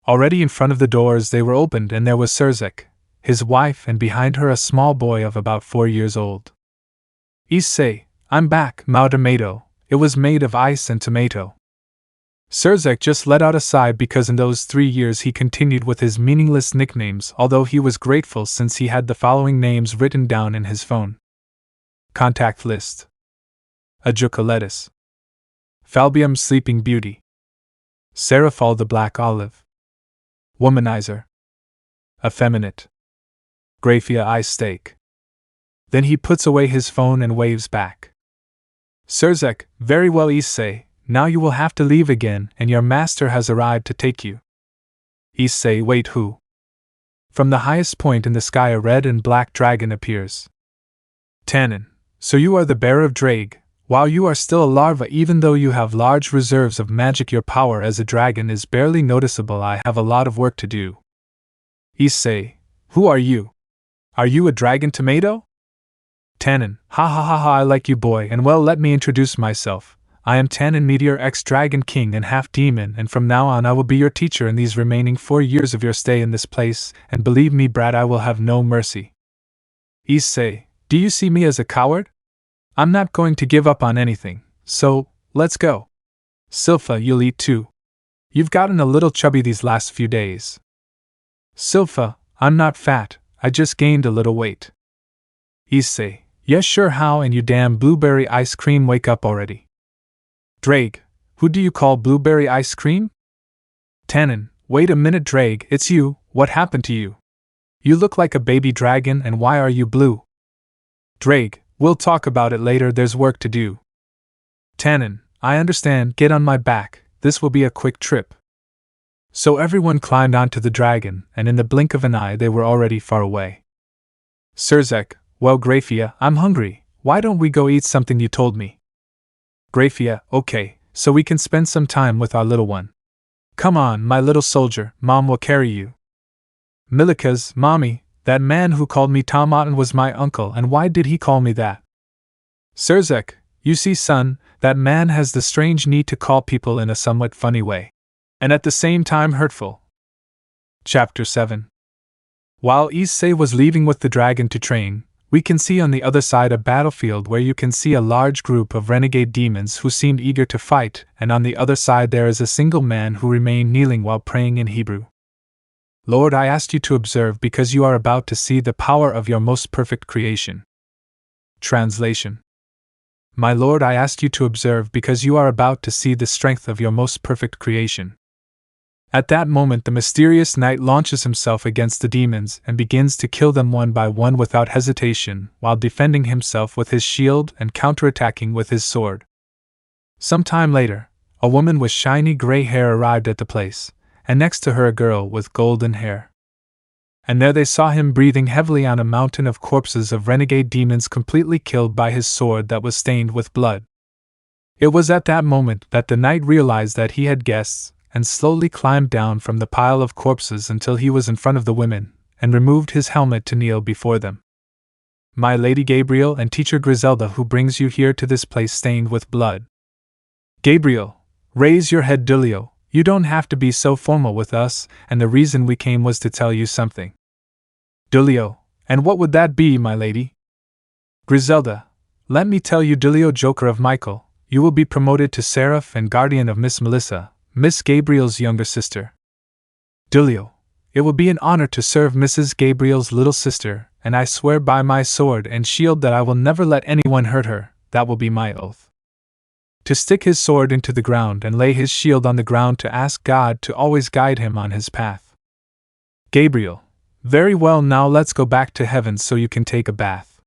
Already in front of the doors they were opened and there was Surzek, his wife, and behind her a small boy of about 4 years old. Issei, I'm back, Mao Tomato. It was made of ice and tomato. Surzek just let out a sigh because in those 3 years he continued with his meaningless nicknames, although he was grateful since he had the following names written down in his phone. Contact list. Ajuka Lettuce. Falbium Sleeping Beauty. Seraphal the Black Olive. Womanizer. Effeminate. Graphia Ice Steak. Then he puts away his phone and waves back. Surzek, very well Issei, now you will have to leave again and your master has arrived to take you. Issei, wait, who? From the highest point in the sky a red and black dragon appears. Tannen, so you are the bearer of Drake. While you are still a larva, even though you have large reserves of magic, your power as a dragon is barely noticeable. I have a lot of work to do. Issei, who are you? Are you a dragon tomato? Tannen, ha ha ha ha, I like you boy, and well, let me introduce myself. I am Tannen, Meteor X Dragon King and half demon, and from now on I will be your teacher in these remaining 4 years of your stay in this place, and believe me brat, I will have no mercy. Issei, do you see me as a coward? I'm not going to give up on anything, so, let's go. Silpha, you'll eat too. You've gotten a little chubby these last few days. Silpha, I'm not fat, I just gained a little weight. Issei, yes sure, how, and you damn blueberry ice cream, wake up already. Drake, who do you call blueberry ice cream? Tannen, wait a minute Drake, it's you, what happened to you? You look like a baby dragon, and why are you blue? Drake, we'll talk about it later, there's work to do. Tannen, I understand, get on my back, this will be a quick trip. So everyone climbed onto the dragon, and in the blink of an eye they were already far away. Surzek, well Graphia, I'm hungry, why don't we go eat something you told me? Graphia, okay, so we can spend some time with our little one. Come on, my little soldier, Mom will carry you. Milikas, Mommy, that man who called me Tomatin was my uncle, and why did he call me that? Surzek, you see son, that man has the strange need to call people in a somewhat funny way. And at the same time hurtful. Chapter 7. While Issei was leaving with the dragon to train, we can see on the other side a battlefield where you can see a large group of renegade demons who seemed eager to fight, and on the other side there is a single man who remained kneeling while praying in Hebrew. Lord, I asked you to observe because you are about to see the power of your most perfect creation. Translation. My Lord, I asked you to observe because you are about to see the strength of your most perfect creation. At that moment, the mysterious knight launches himself against the demons and begins to kill them one by one without hesitation, while defending himself with his shield and counterattacking with his sword. Some time later, a woman with shiny gray hair arrived at the place, and next to her a girl with golden hair. And there they saw him breathing heavily on a mountain of corpses of renegade demons completely killed by his sword that was stained with blood. It was at that moment that the knight realized that he had guests, and slowly climbed down from the pile of corpses until he was in front of the women, and removed his helmet to kneel before them. "My Lady Gabriel and Teacher Griselda, who brings you here to this place stained with blood?" "Gabriel, raise your head, Dulio. You don't have to be so formal with us, and the reason we came was to tell you something." "Dulio, and what would that be, my lady?" "Griselda, let me tell you, Dulio, Joker of Michael, you will be promoted to Seraph and guardian of Miss Melissa, Miss Gabriel's younger sister." "Dulio, it will be an honor to serve Mrs. Gabriel's little sister, and I swear by my sword and shield that I will never let anyone hurt her. That will be my oath." To stick his sword into the ground and lay his shield on the ground to ask God to always guide him on his path. "Gabriel, very well, now let's go back to heaven so you can take a bath."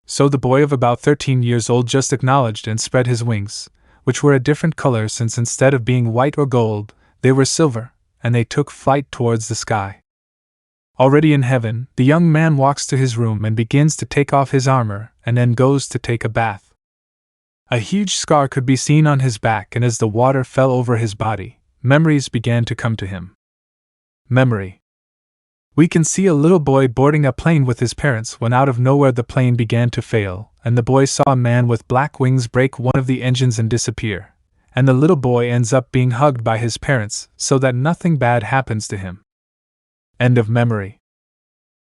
So the boy of about 13 years old just acknowledged and spread his wings, which were a different color since instead of being white or gold, they were silver, and they took flight towards the sky. Already in heaven, the young man walks to his room and begins to take off his armor, and then goes to take a bath. A huge scar could be seen on his back, and as the water fell over his body, memories began to come to him. Memory. We can see a little boy boarding a plane with his parents when out of nowhere the plane began to fail, and the boy saw a man with black wings break one of the engines and disappear, and the little boy ends up being hugged by his parents so that nothing bad happens to him. End of memory.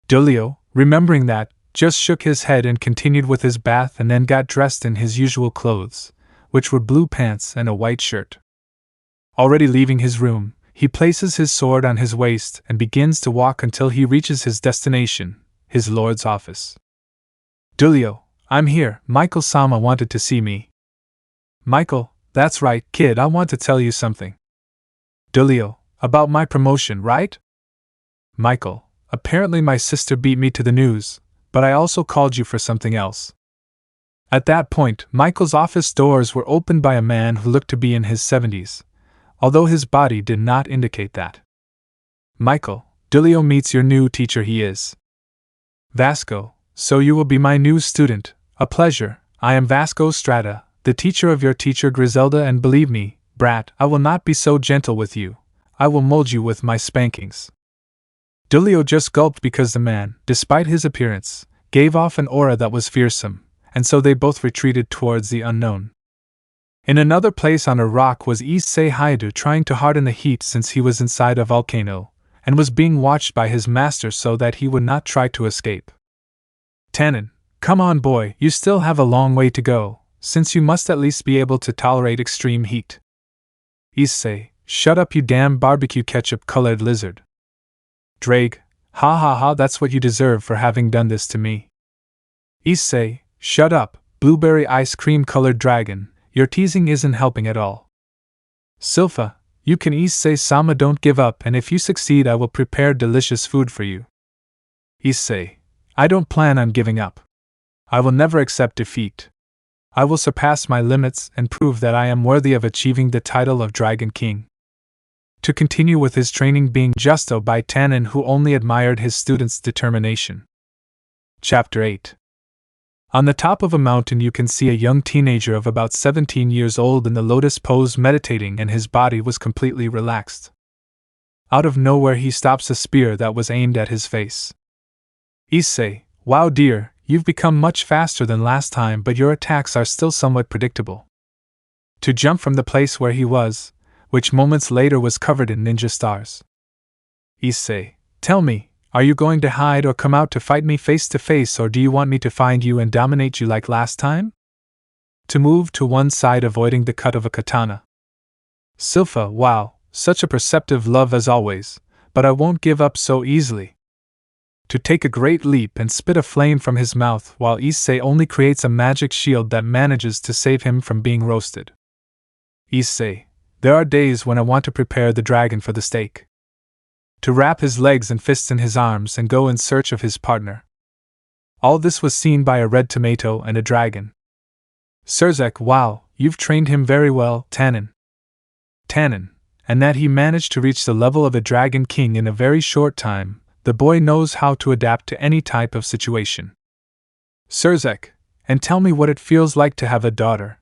Dulio, remembering that, just shook his head and continued with his bath, and then got dressed in his usual clothes, which were blue pants and a white shirt. Already leaving his room, he places his sword on his waist and begins to walk until he reaches his destination, his lord's office. "Dulio, I'm here. Michael-sama wanted to see me." "Michael, that's right, kid, I want to tell you something." "Dulio, about my promotion, right?" "Michael, apparently my sister beat me to the news, but I also called you for something else." At that point, Michael's office doors were opened by a man who looked to be in his 70s, although his body did not indicate that. "Michael, Dulio meets your new teacher, he is Vasco, so you will be my new student. A pleasure. I am Vasco Strata, the teacher of your teacher Griselda, and believe me, brat, I will not be so gentle with you. I will mold you with my spankings." Dulio just gulped because the man, despite his appearance, gave off an aura that was fearsome, and so they both retreated towards the unknown. In another place on a rock was Issei Dulio trying to harden the heat since he was inside a volcano, and was being watched by his master so that he would not try to escape. "Tannen, come on boy, you still have a long way to go, since you must at least be able to tolerate extreme heat." "Issei, shut up, you damn barbecue ketchup-colored lizard." "Drake, ha ha ha, that's what you deserve for having done this to me." "Issei, shut up, blueberry ice cream-colored dragon, your teasing isn't helping at all." "Silpha, you can Issei-sama, don't give up, and if you succeed I will prepare delicious food for you." "Issei, I don't plan on giving up. I will never accept defeat. I will surpass my limits and prove that I am worthy of achieving the title of Dragon King." To continue with his training being justo by Tannen, who only admired his student's determination. Chapter 8. On the top of a mountain you can see a young teenager of about 17 years old in the lotus pose meditating, and his body was completely relaxed. Out of nowhere he stops a spear that was aimed at his face. "Issei, wow dear, you've become much faster than last time, but your attacks are still somewhat predictable." To jump from the place where he was, which moments later was covered in ninja stars. "Issei, tell me, are you going to hide or come out to fight me face to face, or do you want me to find you and dominate you like last time?" To move to one side, avoiding the cut of a katana. "Silpha, wow, such a perceptive love as always, but I won't give up so easily." To take a great leap and spit a flame from his mouth, while Issei only creates a magic shield that manages to save him from being roasted. "Issei, There are days when I want to prepare the dragon for the stake. To wrap his legs and fists in his arms and go in search of his partner. All this was seen by a red tomato and a dragon. Sirzek, wow, you've trained him very well, Tannen. Tannen, and that he managed to reach the level of a dragon king in a very short time. The boy knows how to adapt to any type of situation. Sirzek, and tell me what it feels like to have a daughter.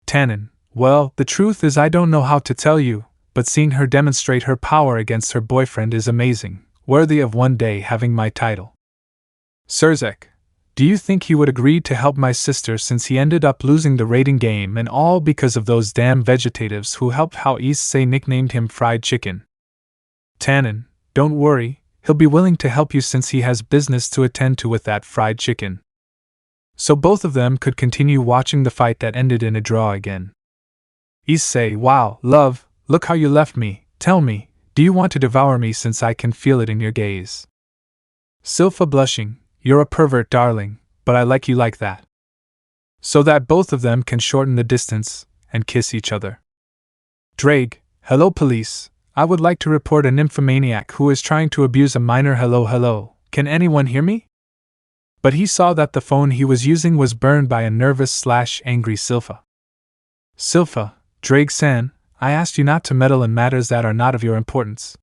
Tannen, well, the truth is I don't know how to tell you, but seeing her demonstrate her power against her boyfriend is amazing, worthy of one day having my title. Sirzek, do you think he would agree to help my sister since he ended up losing the raiding game and all because of those damn vegetatives who helped how Issei nicknamed him Fried Chicken? Tannen, don't worry, he'll be willing to help you since he has business to attend to with that fried chicken. So both of them could continue watching the fight that ended in a draw again. Issei, wow, love, look how you left me, tell me, do you want to devour me since I can feel it in your gaze? Silpha blushing, you're a pervert darling, but I like you like that. So that both of them can shorten the distance and kiss each other. Drake, hello police, I would like to report a nymphomaniac who is trying to abuse a minor. Hello, can anyone hear me? But he saw that the phone he was using was burned by a nervous/angry Silpha. Silpha, Drake-san, I asked you not to meddle in matters that are not of your importance.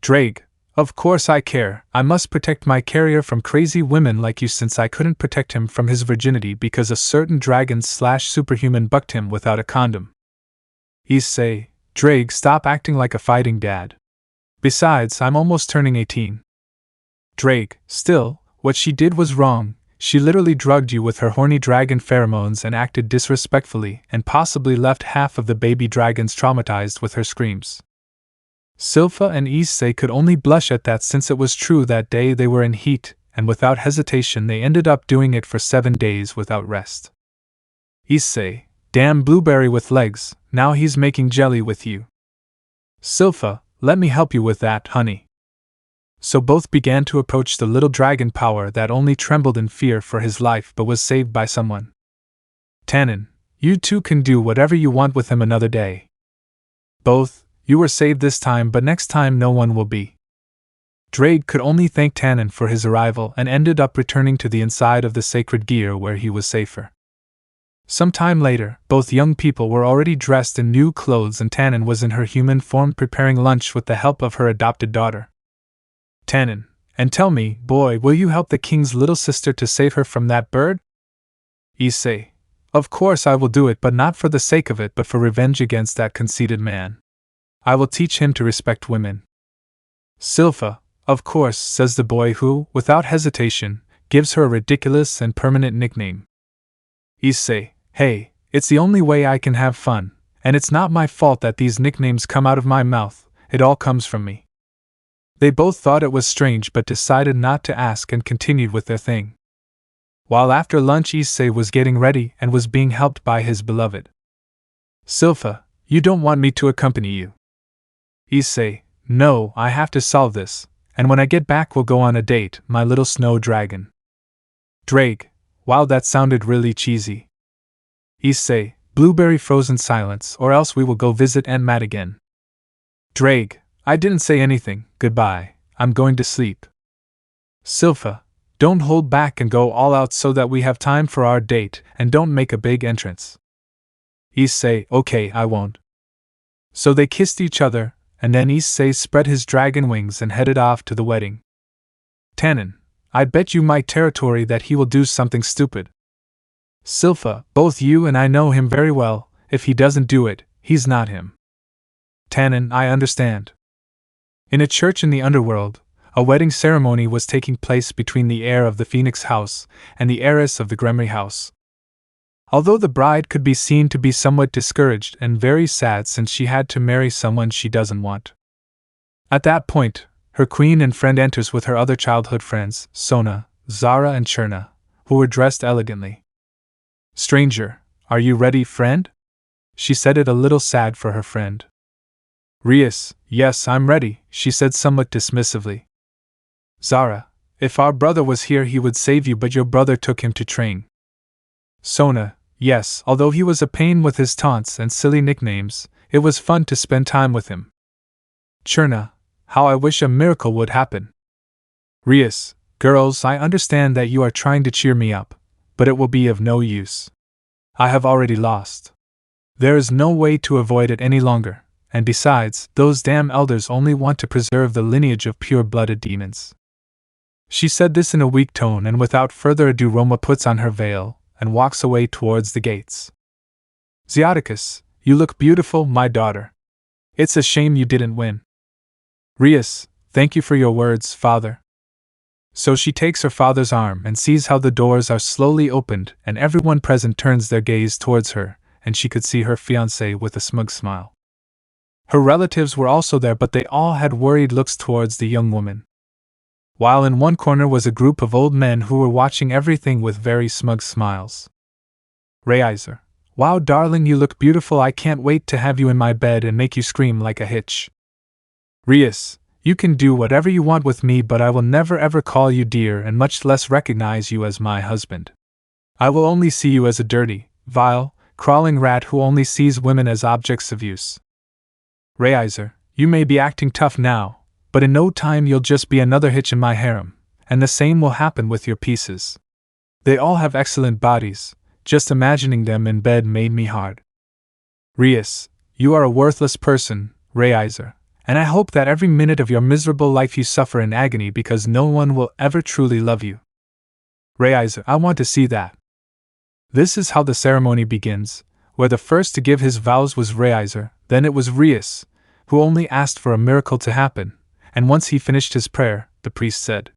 Drake, of course I care, I must protect my carrier from crazy women like you since I couldn't protect him from his virginity because a certain dragon/superhuman bucked him without a condom. Issei, Drake, stop acting like a fighting dad. Besides, I'm almost turning 18. Drake, still, what she did was wrong. She literally drugged you with her horny dragon pheromones and acted disrespectfully and possibly left half of the baby dragons traumatized with her screams. Silpha and Issei could only blush at that since it was true that day they were in heat, and without hesitation they ended up doing it for 7 days without rest. Issei, damn blueberry with legs, now he's making jelly with you. Silpha, let me help you with that, honey. So both began to approach the little dragon power that only trembled in fear for his life but was saved by someone. Tannen, you two can do whatever you want with him another day. Both, you were saved this time but next time no one will be. Drake could only thank Tannen for his arrival and ended up returning to the inside of the sacred gear where he was safer. Some time later, both young people were already dressed in new clothes and Tannen was in her human form preparing lunch with the help of her adopted daughter. Tannen, and tell me, boy, will you help the king's little sister to save her from that bird? Issei, of course I will do it, but not for the sake of it but for revenge against that conceited man. I will teach him to respect women. Silpha, of course, says the boy who, without hesitation, gives her a ridiculous and permanent nickname. Issei, hey, it's the only way I can have fun, and it's not my fault that these nicknames come out of my mouth, it all comes from me. They both thought it was strange but decided not to ask and continued with their thing. While after lunch Issei was getting ready and was being helped by his beloved. Silpha, you don't want me to accompany you. Issei, no, I have to solve this, and when I get back we'll go on a date, my little snow dragon. Drake, wow, that sounded really cheesy. Issei, blueberry frozen silence or else we will go visit Aunt Matt again. Drake, I didn't say anything, goodbye, I'm going to sleep. Silpha, don't hold back and go all out so that we have time for our date and don't make a big entrance. Issei, okay, I won't. So they kissed each other, and then Issei spread his dragon wings and headed off to the wedding. Tannen, I bet you my territory that he will do something stupid. Silpha, both you and I know him very well, if he doesn't do it, he's not him. Tannen, I understand. In a church in the underworld, a wedding ceremony was taking place between the heir of the Phoenix House and the heiress of the Gremry House. Although the bride could be seen to be somewhat discouraged and very sad since she had to marry someone she doesn't want. At that point, her queen and friend enters with her other childhood friends, Sona, Zara and Cherna, who were dressed elegantly. Stranger, are you ready, friend? She said it a little sad for her friend. Rias, yes, I'm ready, she said somewhat dismissively. Zara, if our brother was here he would save you but your brother took him to train. Sona, yes, although he was a pain with his taunts and silly nicknames, It was fun to spend time with him. Cherna, how I wish a miracle would happen. Rias, girls, I understand that you are trying to cheer me up, but it will be of no use. I have already lost. There is no way to avoid it any longer, and besides, those damn elders only want to preserve the lineage of pure-blooded demons. She said this in a weak tone, and without further ado Roma puts on her veil and walks away towards the gates. Zeoticus, you look beautiful, my daughter. It's a shame you didn't win. Rias, thank you for your words, father. So she takes her father's arm and sees how the doors are slowly opened and everyone present turns their gaze towards her, and she could see her fiancé with a smug smile. Her relatives were also there, but they all had worried looks towards the young woman. While in one corner was a group of old men who were watching everything with very smug smiles. Reiser, wow darling, you look beautiful, I can't wait to have you in my bed and make you scream like a hitch. Rias, you can do whatever you want with me, but I will never ever call you dear and much less recognize you as my husband. I will only see you as a dirty, vile, crawling rat who only sees women as objects of use. Reiser, you may be acting tough now, but in no time you'll just be another hitch in my harem, and the same will happen with your pieces. They all have excellent bodies, just imagining them in bed made me hard. Rias, you are a worthless person, Reiser, and I hope that every minute of your miserable life you suffer in agony because no one will ever truly love you. Reiser, I want to see that. This is how the ceremony begins, where the first to give his vows was Reiser, then it was Rias, who only asked for a miracle to happen, and once he finished his prayer, the priest said,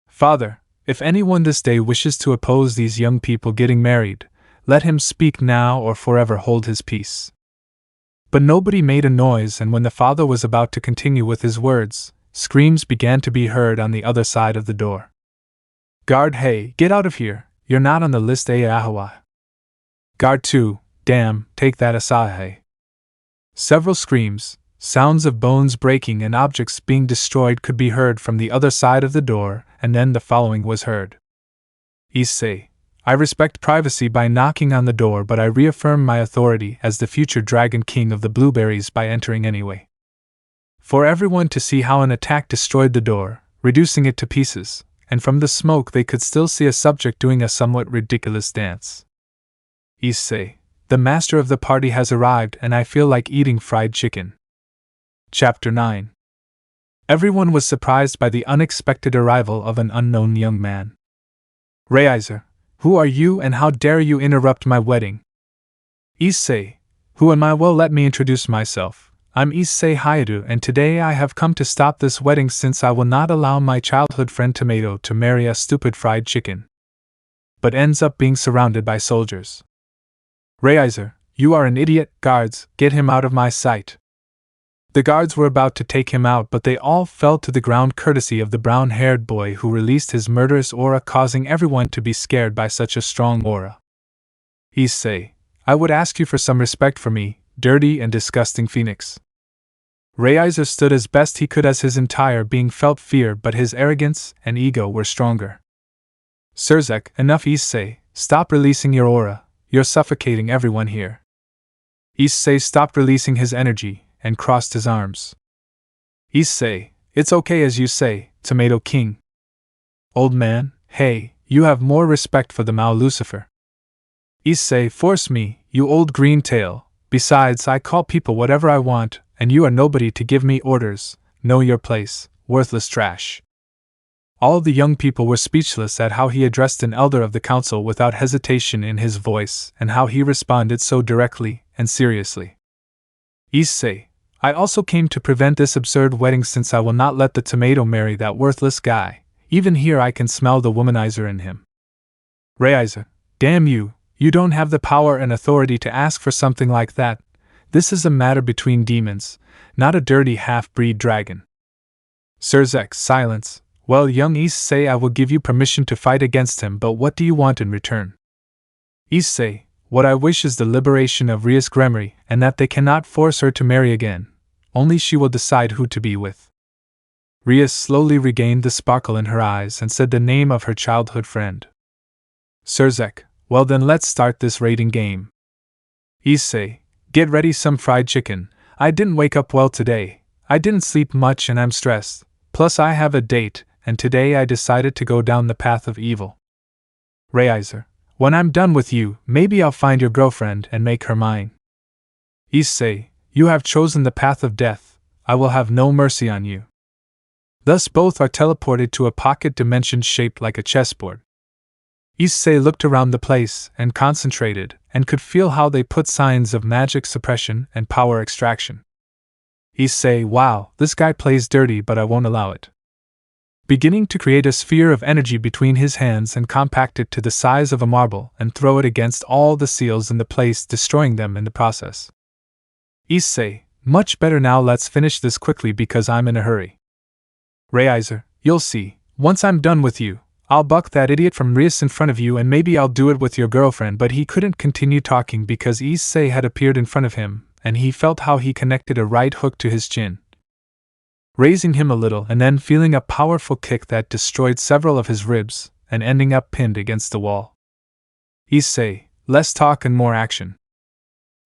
Father, if anyone this day wishes to oppose these young people getting married, let him speak now or forever hold his peace. But nobody made a noise, and when the father was about to continue with his words, screams began to be heard on the other side of the door. Guard, hey, get out of here, you're not on the list, Ahawa. Guard 2, damn, take that Asahe. Several screams, sounds of bones breaking and objects being destroyed could be heard from the other side of the door, and then the following was heard. Issei, I respect privacy by knocking on the door, but I reaffirm my authority as the future Dragon King of the Blueberries by entering anyway. For everyone to see how an attack destroyed the door, reducing it to pieces, and from the smoke they could still see a subject doing a somewhat ridiculous dance. Issei, the master of the party has arrived and I feel like eating fried chicken. Chapter 9. Everyone was surprised by the unexpected arrival of an unknown young man. Reiser, who are you and how dare you interrupt my wedding? Issei, who am I? Well, let me introduce myself. I'm Issei Hayadu, and today I have come to stop this wedding since I will not allow my childhood friend Tomato to marry a stupid fried chicken. But ends up being surrounded by soldiers. Reiser, you are an idiot, guards, get him out of my sight. The guards were about to take him out, but they all fell to the ground courtesy of the brown-haired boy who released his murderous aura, causing everyone to be scared by such a strong aura. Issei, I would ask you for some respect for me, dirty and disgusting phoenix. Reiser stood as best he could as his entire being felt fear, but his arrogance and ego were stronger. Surzek, enough Issei, stop releasing your aura, you're suffocating everyone here. Issei stopped releasing his energy and crossed his arms. Issei, it's okay as you say, Tomato King. Old man, hey, you have more respect for the Mao Lucifer. Issei, force me, you old green tail. Besides, I call people whatever I want, and you are nobody to give me orders. Know your place, worthless trash. All the young people were speechless at how he addressed an elder of the council without hesitation in his voice, and how he responded so directly and seriously. Issei, I also came to prevent this absurd wedding since I will not let the Tomato marry that worthless guy. Even here I can smell the womanizer in him. Reiser, damn you, you don't have the power and authority to ask for something like that. This is a matter between demons, not a dirty half-breed dragon. Surzek, silence. Well, young Issei, I will give you permission to fight against him, but what do you want in return? Issei, what I wish is the liberation of Rias Gremory, and that they cannot force her to marry again. Only she will decide who to be with. Rias slowly regained the sparkle in her eyes and said the name of her childhood friend. Surzek, well then let's start this raiding game. Issei, Get ready some fried chicken. I didn't wake up well today. I didn't sleep much and I'm stressed. Plus I have a date, and today I decided to go down the path of evil. Raizer, when I'm done with you, maybe I'll find your girlfriend and make her mine. Issei, you have chosen the path of death. I will have no mercy on you. Thus both are teleported to a pocket dimension shaped like a chessboard. Issei looked around the place and concentrated, and could feel how they put signs of magic suppression and power extraction. Issei, wow, this guy plays dirty, but I won't allow it. Beginning to create a sphere of energy between his hands and compact it to the size of a marble and throw it against all the seals in the place, destroying them in the process. Issei, much better now, let's finish this quickly because I'm in a hurry. Raizer, you'll see, once I'm done with you, I'll buck that idiot from Rias in front of you and maybe I'll do it with your girlfriend, but he couldn't continue talking because Issei had appeared in front of him, and he felt how he connected a right hook to his chin, raising him a little and then feeling a powerful kick that destroyed several of his ribs and ending up pinned against the wall. Issei, less talk and more action.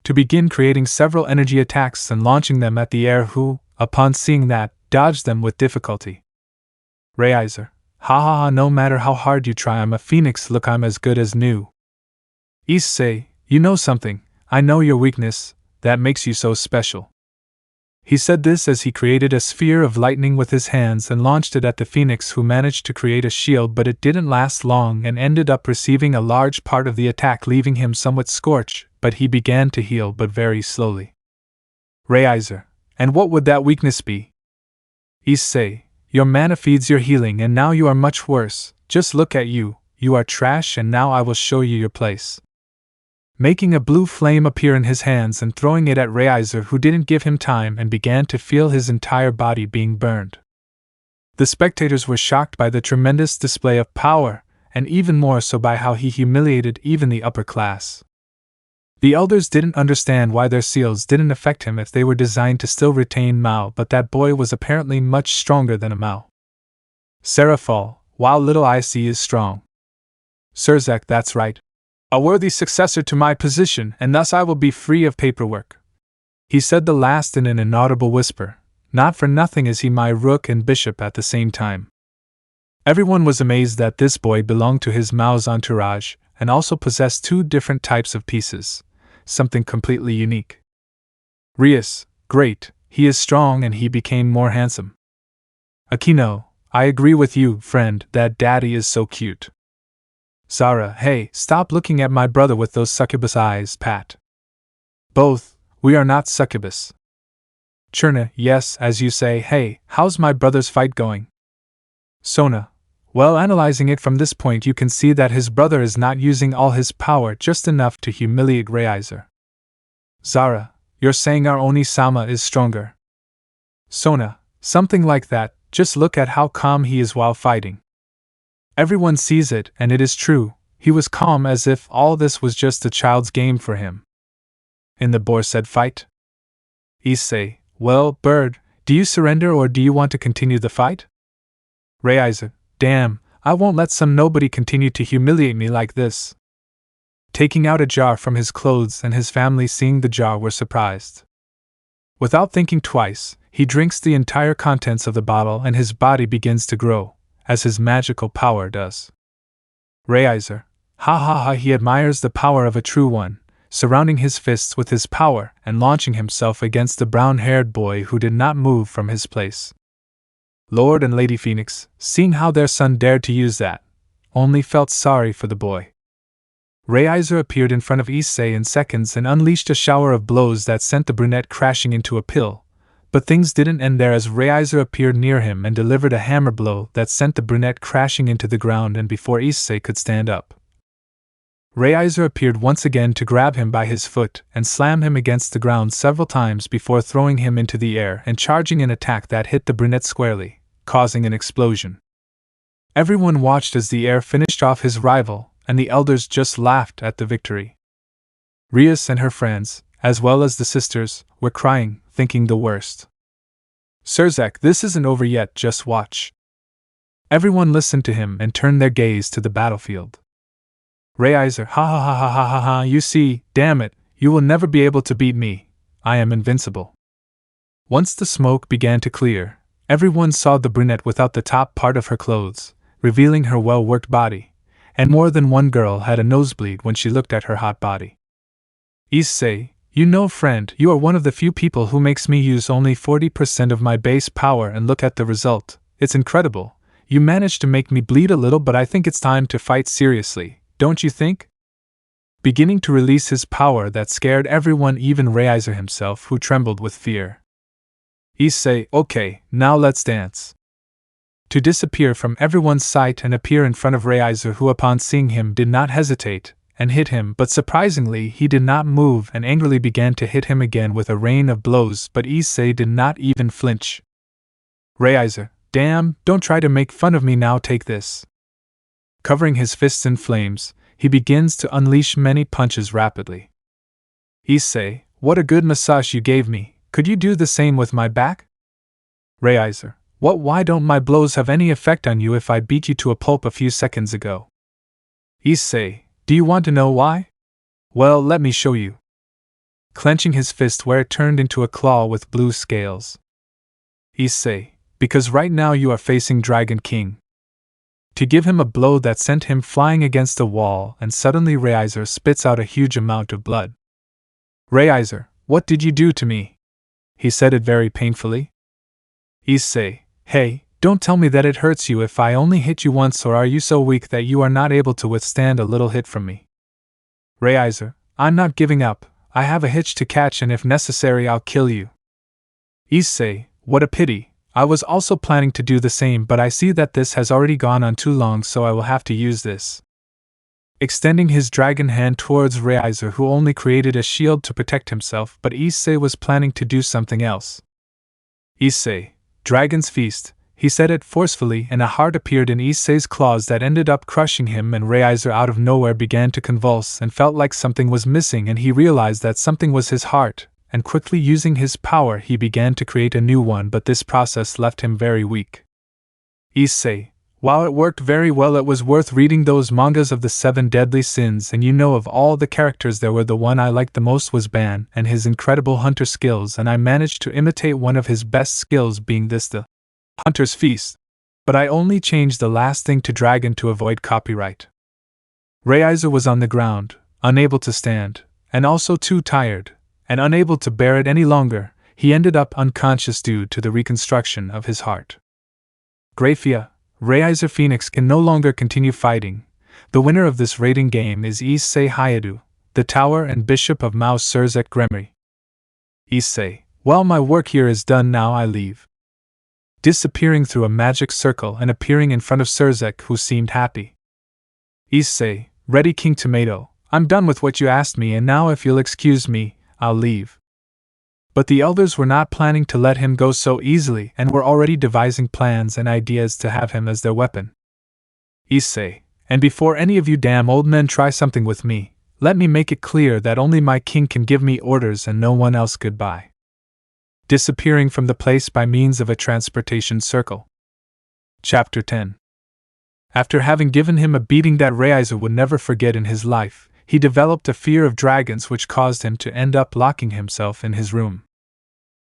To begin creating several energy attacks and launching them at the air, who, upon seeing that, dodged them with difficulty. Raizer, ha ha ha, no matter how hard you try, I'm a phoenix, look, I'm as good as new. Issei, you know something, I know your weakness, that makes you so special. He said this as he created a sphere of lightning with his hands and launched it at the phoenix, who managed to create a shield, but it didn't last long and ended up receiving a large part of the attack, leaving him somewhat scorched, but he began to heal, but very slowly. Raizer, and what would that weakness be? Issei, your mana feeds your healing and now you are much worse, just look at you, you are trash, and now I will show you your place. Making a blue flame appear in his hands and throwing it at Raizer, who didn't give him time and began to feel his entire body being burned. The spectators were shocked by the tremendous display of power, and even more so by how he humiliated even the upper class. The elders didn't understand why their seals didn't affect him if they were designed to still retain Mao, but that boy was apparently much stronger than a Mao. Seraphal, while little Issei is strong. Surzek, that's right. A worthy successor to my position, and thus I will be free of paperwork. He said the last in an inaudible whisper. Not for nothing is he my rook and bishop at the same time. Everyone was amazed that this boy belonged to his Mao's entourage, and also possessed two different types of pieces, something completely unique. Rias, great, he is strong and he became more handsome. Aquino, I agree with you, friend, that daddy is so cute. Zara, hey, stop looking at my brother with those succubus eyes, Pat. Both, we are not succubus. Cherna, yes, as you say, hey, how's my brother's fight going? Sona, well, analyzing it from this point you can see that his brother is not using all his power, just enough to humiliate Raizer. Zara, you're saying our Oni-sama is stronger. Sona, something like that, just look at how calm he is while fighting. Everyone sees it, and it is true, he was calm as if all this was just a child's game for him. In the boar said fight? Issei, well, bird, do you surrender or do you want to continue the fight? Raizer, damn, I won't let some nobody continue to humiliate me like this. Taking out a jar from his clothes, and his family seeing the jar were surprised. Without thinking twice, he drinks the entire contents of the bottle and his body begins to grow, as his magical power does. Raizer, ha ha ha, he admires the power of a true one, surrounding his fists with his power and launching himself against the brown-haired boy who did not move from his place. Lord and Lady Phoenix, seeing how their son dared to use that, only felt sorry for the boy. Raizer appeared in front of Issei in seconds and unleashed a shower of blows that sent the brunette crashing into a pill. But things didn't end there, as Raizer appeared near him and delivered a hammer blow that sent the brunette crashing into the ground, and before Issei could stand up, Raizer appeared once again to grab him by his foot and slam him against the ground several times before throwing him into the air and charging an attack that hit the brunette squarely, causing an explosion. Everyone watched as the heir finished off his rival, and the elders just laughed at the victory. Rias and her friends, as well as the sisters, were crying, thinking the worst. Surzek, this isn't over yet, just watch. Everyone listened to him and turned their gaze to the battlefield. Raizer, ha ha ha ha ha ha ha, you see, damn it, You will never be able to beat me. I am invincible. Once the smoke began to clear, everyone saw the brunette without the top part of her clothes, revealing her well-worked body, and more than one girl had a nosebleed when she looked at her hot body. Issei, you know, friend, you are one of the few people who makes me use only 40% of my base power, and look at the result. It's incredible. You managed to make me bleed a little, but I think it's time to fight seriously, don't you think? Beginning to release his power that scared everyone, even Reincarnation himself, who trembled with fear. Issei, okay, now let's dance. To disappear from everyone's sight and appear in front of Reincarnation, who upon seeing him did not hesitate, and hit him, but surprisingly he did not move and angrily began to hit him again with a rain of blows, but Issei did not even flinch. Reincarnation, damn, don't try to make fun of me now, take this. Covering his fists in flames, he begins to unleash many punches rapidly. Issei, what a good massage you gave me, could you do the same with my back? Reincarnation, what, why don't my blows have any effect on you if I beat you to a pulp a few seconds ago? Issei, do you want to know why? Well, let me show you. Clenching his fist where it turned into a claw with blue scales. Issei, because right now you are facing Dragon King. To give him a blow that sent him flying against the wall, and suddenly Reincarnation spits out a huge amount of blood. Reincarnation, what did you do to me? He said it very painfully. Issei, hey, don't tell me that it hurts you if I only hit you once, or are you so weak that you are not able to withstand a little hit from me? Reincarnation, I'm not giving up, I have a hitch to catch, and if necessary I'll kill you. Issei, what a pity. I was also planning to do the same, but I see that this has already gone on too long, so I will have to use this. Extending his dragon hand towards Reincarnation, who only created a shield to protect himself, but Issei was planning to do something else. Issei, Dragon's Feast, he said it forcefully, and a heart appeared in Issei's claws that ended up crushing him, and Reincarnation out of nowhere began to convulse and felt like something was missing, and he realized that something was his heart. And quickly using his power he began to create a new one, but this process left him very weak. Issei, while it worked very well, it was worth reading those mangas of the 7 deadly sins, and you know, of all the characters there were, the one I liked the most was Ban and his incredible hunter skills, and I managed to imitate one of his best skills, being this, the Hunter's Feast. But I only changed the last thing to dragon to avoid copyright. Reincarnation was on the ground, unable to stand, and also too tired, and unable to bear it any longer. He ended up unconscious due to the reconstruction of his heart. Grafia, Reincarnation Phoenix can no longer continue fighting. The winner of this raiding game is Issei Hayadu, the Tower and Bishop of Mao Surzek Gremory. Issei, well, my work here is done, now I leave. Disappearing through a magic circle and appearing in front of Surzek, who seemed happy. Issei, ready King Tomato, I'm done with what you asked me, and now if you'll excuse me, I'll leave. But the elders were not planning to let him go so easily, and were already devising plans and ideas to have him as their weapon. Issei, and before any of you damn old men try something with me, let me make it clear that only my king can give me orders and no one else. Goodbye. Disappearing from the place by means of a transportation circle. Chapter 10. After having given him a beating that Reincarnation would never forget in his life, he developed a fear of dragons, which caused him to end up locking himself in his room.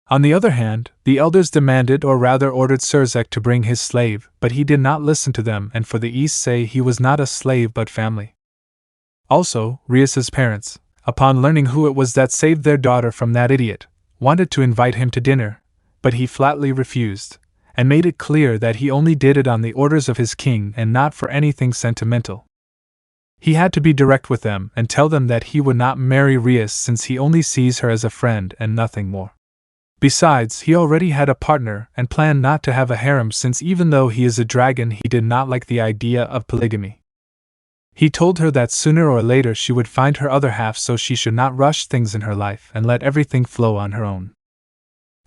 On the other hand, the elders demanded, or rather ordered, Surzek to bring his slave, but he did not listen to them, and for the Issei he was not a slave but family. Also, Rias's parents, upon learning who it was that saved their daughter from that idiot, wanted to invite him to dinner, but he flatly refused, and made it clear that he only did it on the orders of his king and not for anything sentimental. He had to be direct with them and tell them that he would not marry Rias, since he only sees her as a friend and nothing more. Besides, he already had a partner and planned not to have a harem, since even though he is a dragon he did not like the idea of polygamy. He told her that sooner or later she would find her other half, so she should not rush things in her life and let everything flow on her own.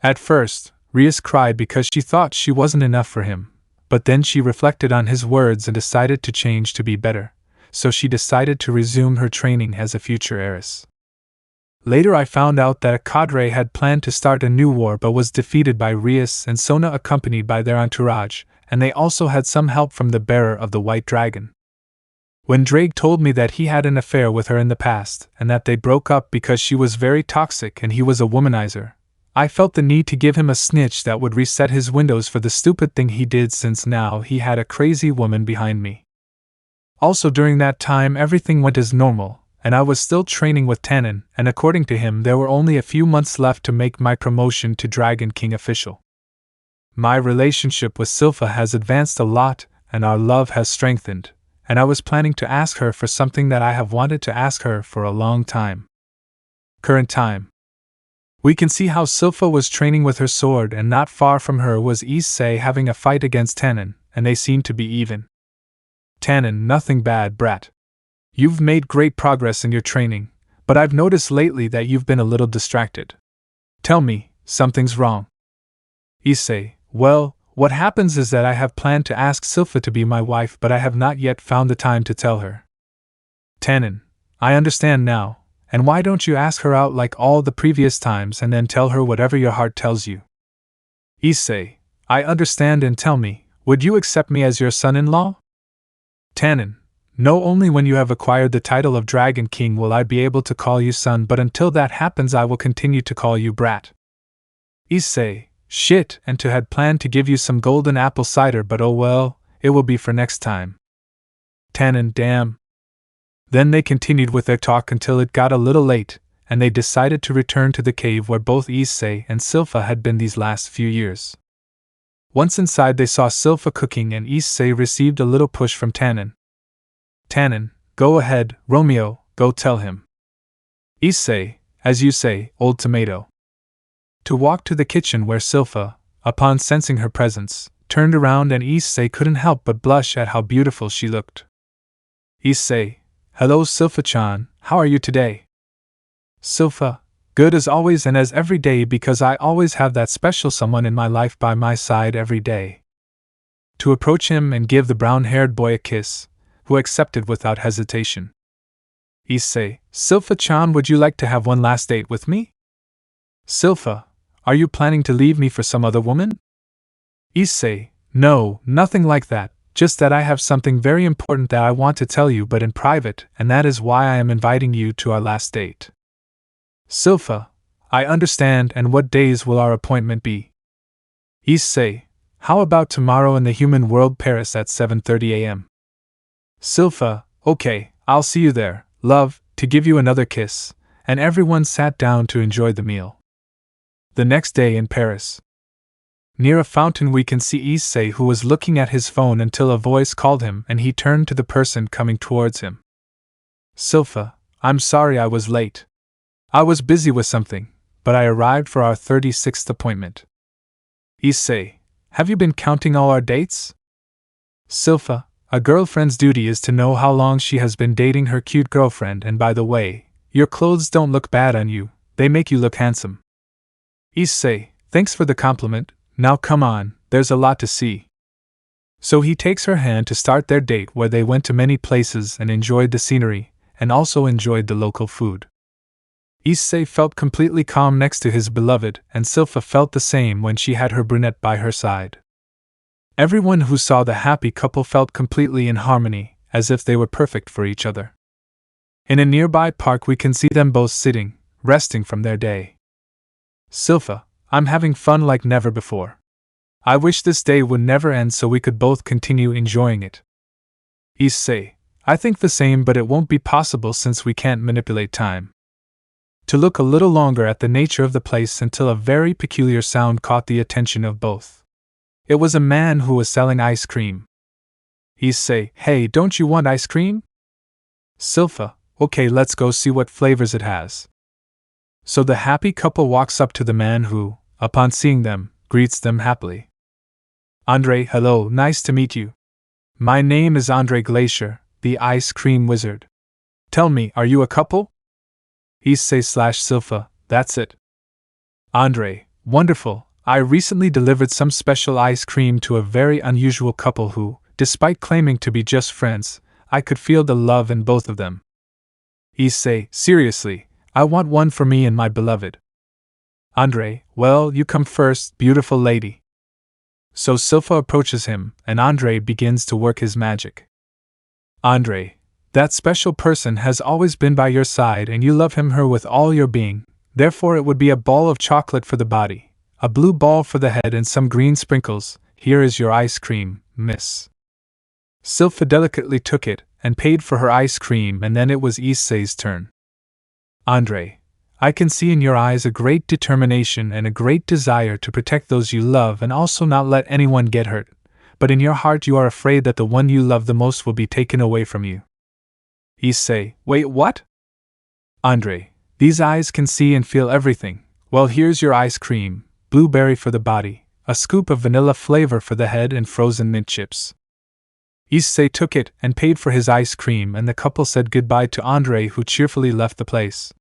At first, Rias cried because she thought she wasn't enough for him, but then she reflected on his words and decided to change to be better. So she decided to resume her training as a future heiress. Later I found out that a cadre had planned to start a new war but was defeated by Rias and Sona, accompanied by their entourage, and they also had some help from the bearer of the White Dragon. When Drake told me that he had an affair with her in the past, and that they broke up because she was very toxic and he was a womanizer, I felt the need to give him a snitch that would reset his windows for the stupid thing he did, since now he had a crazy woman behind me. Also during that time everything went as normal, and I was still training with Tannen, and according to him there were only a few months left to make my promotion to Dragon King official. My relationship with Silpha has advanced a lot, and our love has strengthened, and I was planning to ask her for something that I have wanted to ask her for a long time. Current time. We can see how Silpha was training with her sword, and not far from her was Issei having a fight against Tannen, and they seemed to be even. Tannen, nothing bad, brat. You've made great progress in your training, but I've noticed lately that you've been a little distracted. Tell me, something's wrong. Issei, well, what happens is that I have planned to ask Silpha to be my wife, but I have not yet found the time to tell her. Tannen, I understand now, and why don't you ask her out like all the previous times and then tell her whatever your heart tells you? Issei, I understand, and tell me, would you accept me as your son-in-law? Tannen, no, only when you have acquired the title of Dragon King will I be able to call you son, but until that happens I will continue to call you brat. Issei, shit, and to had planned to give you some golden apple cider, but oh well, it will be for next time. Tannen, damn. Then they continued with their talk until it got a little late, and they decided to return to the cave where both Issei and Silpha had been these last few years. Once inside they saw Silpha cooking, and Issei received a little push from Tannen. Tannen, go ahead, Romeo, go tell him. Issei, as you say, old tomato. To walk to the kitchen where Silpha, upon sensing her presence, turned around, and Issei couldn't help but blush at how beautiful she looked. Issei, hello Silpha-chan, how are you today? Silpha, good as always and as every day, because I always have that special someone in my life by my side every day. To approach him and give the brown-haired boy a kiss, who accepted without hesitation. Issei, Silpha-chan, would you like to have one last date with me? Silpha, are you planning to leave me for some other woman? Issei, no, nothing like that, just that I have something very important that I want to tell you, but in private, and that is why I am inviting you to our last date. Silpha, I understand, and what days will our appointment be? Issei, how about tomorrow in the human world Paris at 7:30 a.m.? Silpha, okay, I'll see you there, love, to give you another kiss, and everyone sat down to enjoy the meal. The next day in Paris. Near a fountain we can see Issei, who was looking at his phone until a voice called him, and he turned to the person coming towards him. Silpha, I'm sorry I was late. I was busy with something, but I arrived for our 36th appointment. Issei, have you been counting all our dates? Silpha, a girlfriend's duty is to know how long she has been dating her cute girlfriend, and by the way, your clothes don't look bad on you, they make you look handsome. Issei, thanks for the compliment, now come on, there's a lot to see. So he takes her hand to start their date, where they went to many places and enjoyed the scenery, and also enjoyed the local food. Issei felt completely calm next to his beloved, and Silpha felt the same when she had her brunette by her side. Everyone who saw the happy couple felt completely in harmony, as if they were perfect for each other. In a nearby park we can see them both sitting, resting from their day. Silpha, I'm having fun like never before. I wish this day would never end so we could both continue enjoying it. Issei, I think the same, but it won't be possible since we can't manipulate time. To look a little longer at the nature of the place until a very peculiar sound caught the attention of both. It was a man who was selling ice cream. Issei, hey, don't you want ice cream? Silpha, okay, let's go see what flavors it has. So the happy couple walks up to the man who, upon seeing them, greets them happily. Andre, hello, nice to meet you. My name is Andre Glacier, the ice cream wizard. Tell me, are you a couple? Issei/Silpha, that's it. Andre, wonderful, I recently delivered some special ice cream to a very unusual couple who, despite claiming to be just friends, I could feel the love in both of them. Issei, seriously, I want one for me and my beloved. Andre, well, you come first, beautiful lady. So Silpha approaches him, and Andre begins to work his magic. Andre, That special person has always been by your side and you love her with all your being, therefore it would be a ball of chocolate for the body, a blue ball for the head and some green sprinkles. Here is your ice cream, miss. Sylpha delicately took it and paid for her ice cream, and then it was Issei's turn. Andre, I can see in your eyes a great determination and a great desire to protect those you love and also not let anyone get hurt, but in your heart you are afraid that the one you love the most will be taken away from you. Issei, wait, what? Andre, these eyes can see and feel everything. Well, here's your ice cream, blueberry for the body, a scoop of vanilla flavor for the head and frozen mint chips. Issei took it and paid for his ice cream, and the couple said goodbye to Andre, who cheerfully left the place.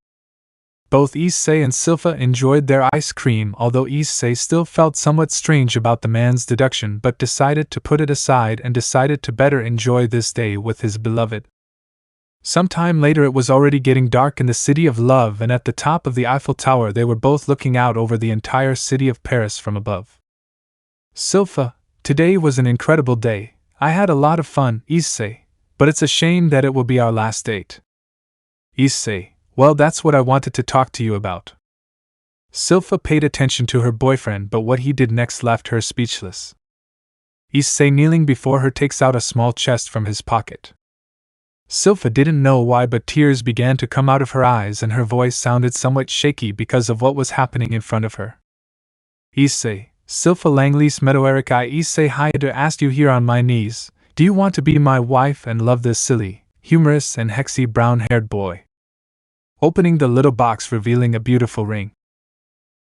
Both Issei and Sylpha enjoyed their ice cream, although Issei still felt somewhat strange about the man's deduction, but decided to put it aside and decided to better enjoy this day with his beloved. Some time later it was already getting dark in the city of love, and at the top of the Eiffel Tower they were both looking out over the entire city of Paris from above. Sylpha, today was an incredible day. I had a lot of fun, Issei, but it's a shame that it will be our last date. Issei, well, that's what I wanted to talk to you about. Sylpha paid attention to her boyfriend, but what he did next left her speechless. Issei, kneeling before her, takes out a small chest from his pocket. Sylpha didn't know why, but tears began to come out of her eyes and her voice sounded somewhat shaky because of what was happening in front of her. Issei, Sylpha Langlis Medoeric, I Issei Hyder asked you here on my knees, do you want to be my wife and love this silly, humorous and hexy brown-haired boy? Opening the little box revealing a beautiful ring.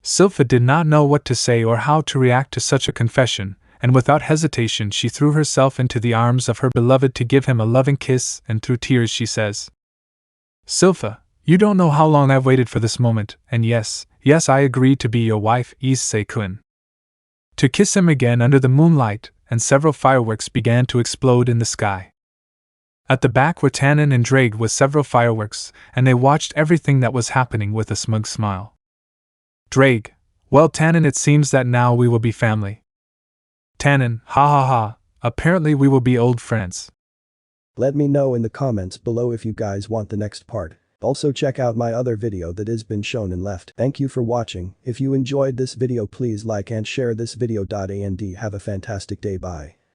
Sylpha did not know what to say or how to react to such a confession, and without hesitation she threw herself into the arms of her beloved to give him a loving kiss, and through tears she says, Sylpha, you don't know how long I've waited for this moment, and yes, I agreed to be your wife, Issei-kun. To kiss him again under the moonlight, and several fireworks began to explode in the sky. At the back were Tannen and Drake with several fireworks, and they watched everything that was happening with a smug smile. Drake, well, Tannen, it seems that now we will be family. Tannen, ha ha ha, apparently we will be old friends. Let me know in the comments below if you guys want the next part. Also check out my other video that has been shown and left. Thank you for watching. If you enjoyed this video, please like and share this video. And have a fantastic day. Bye.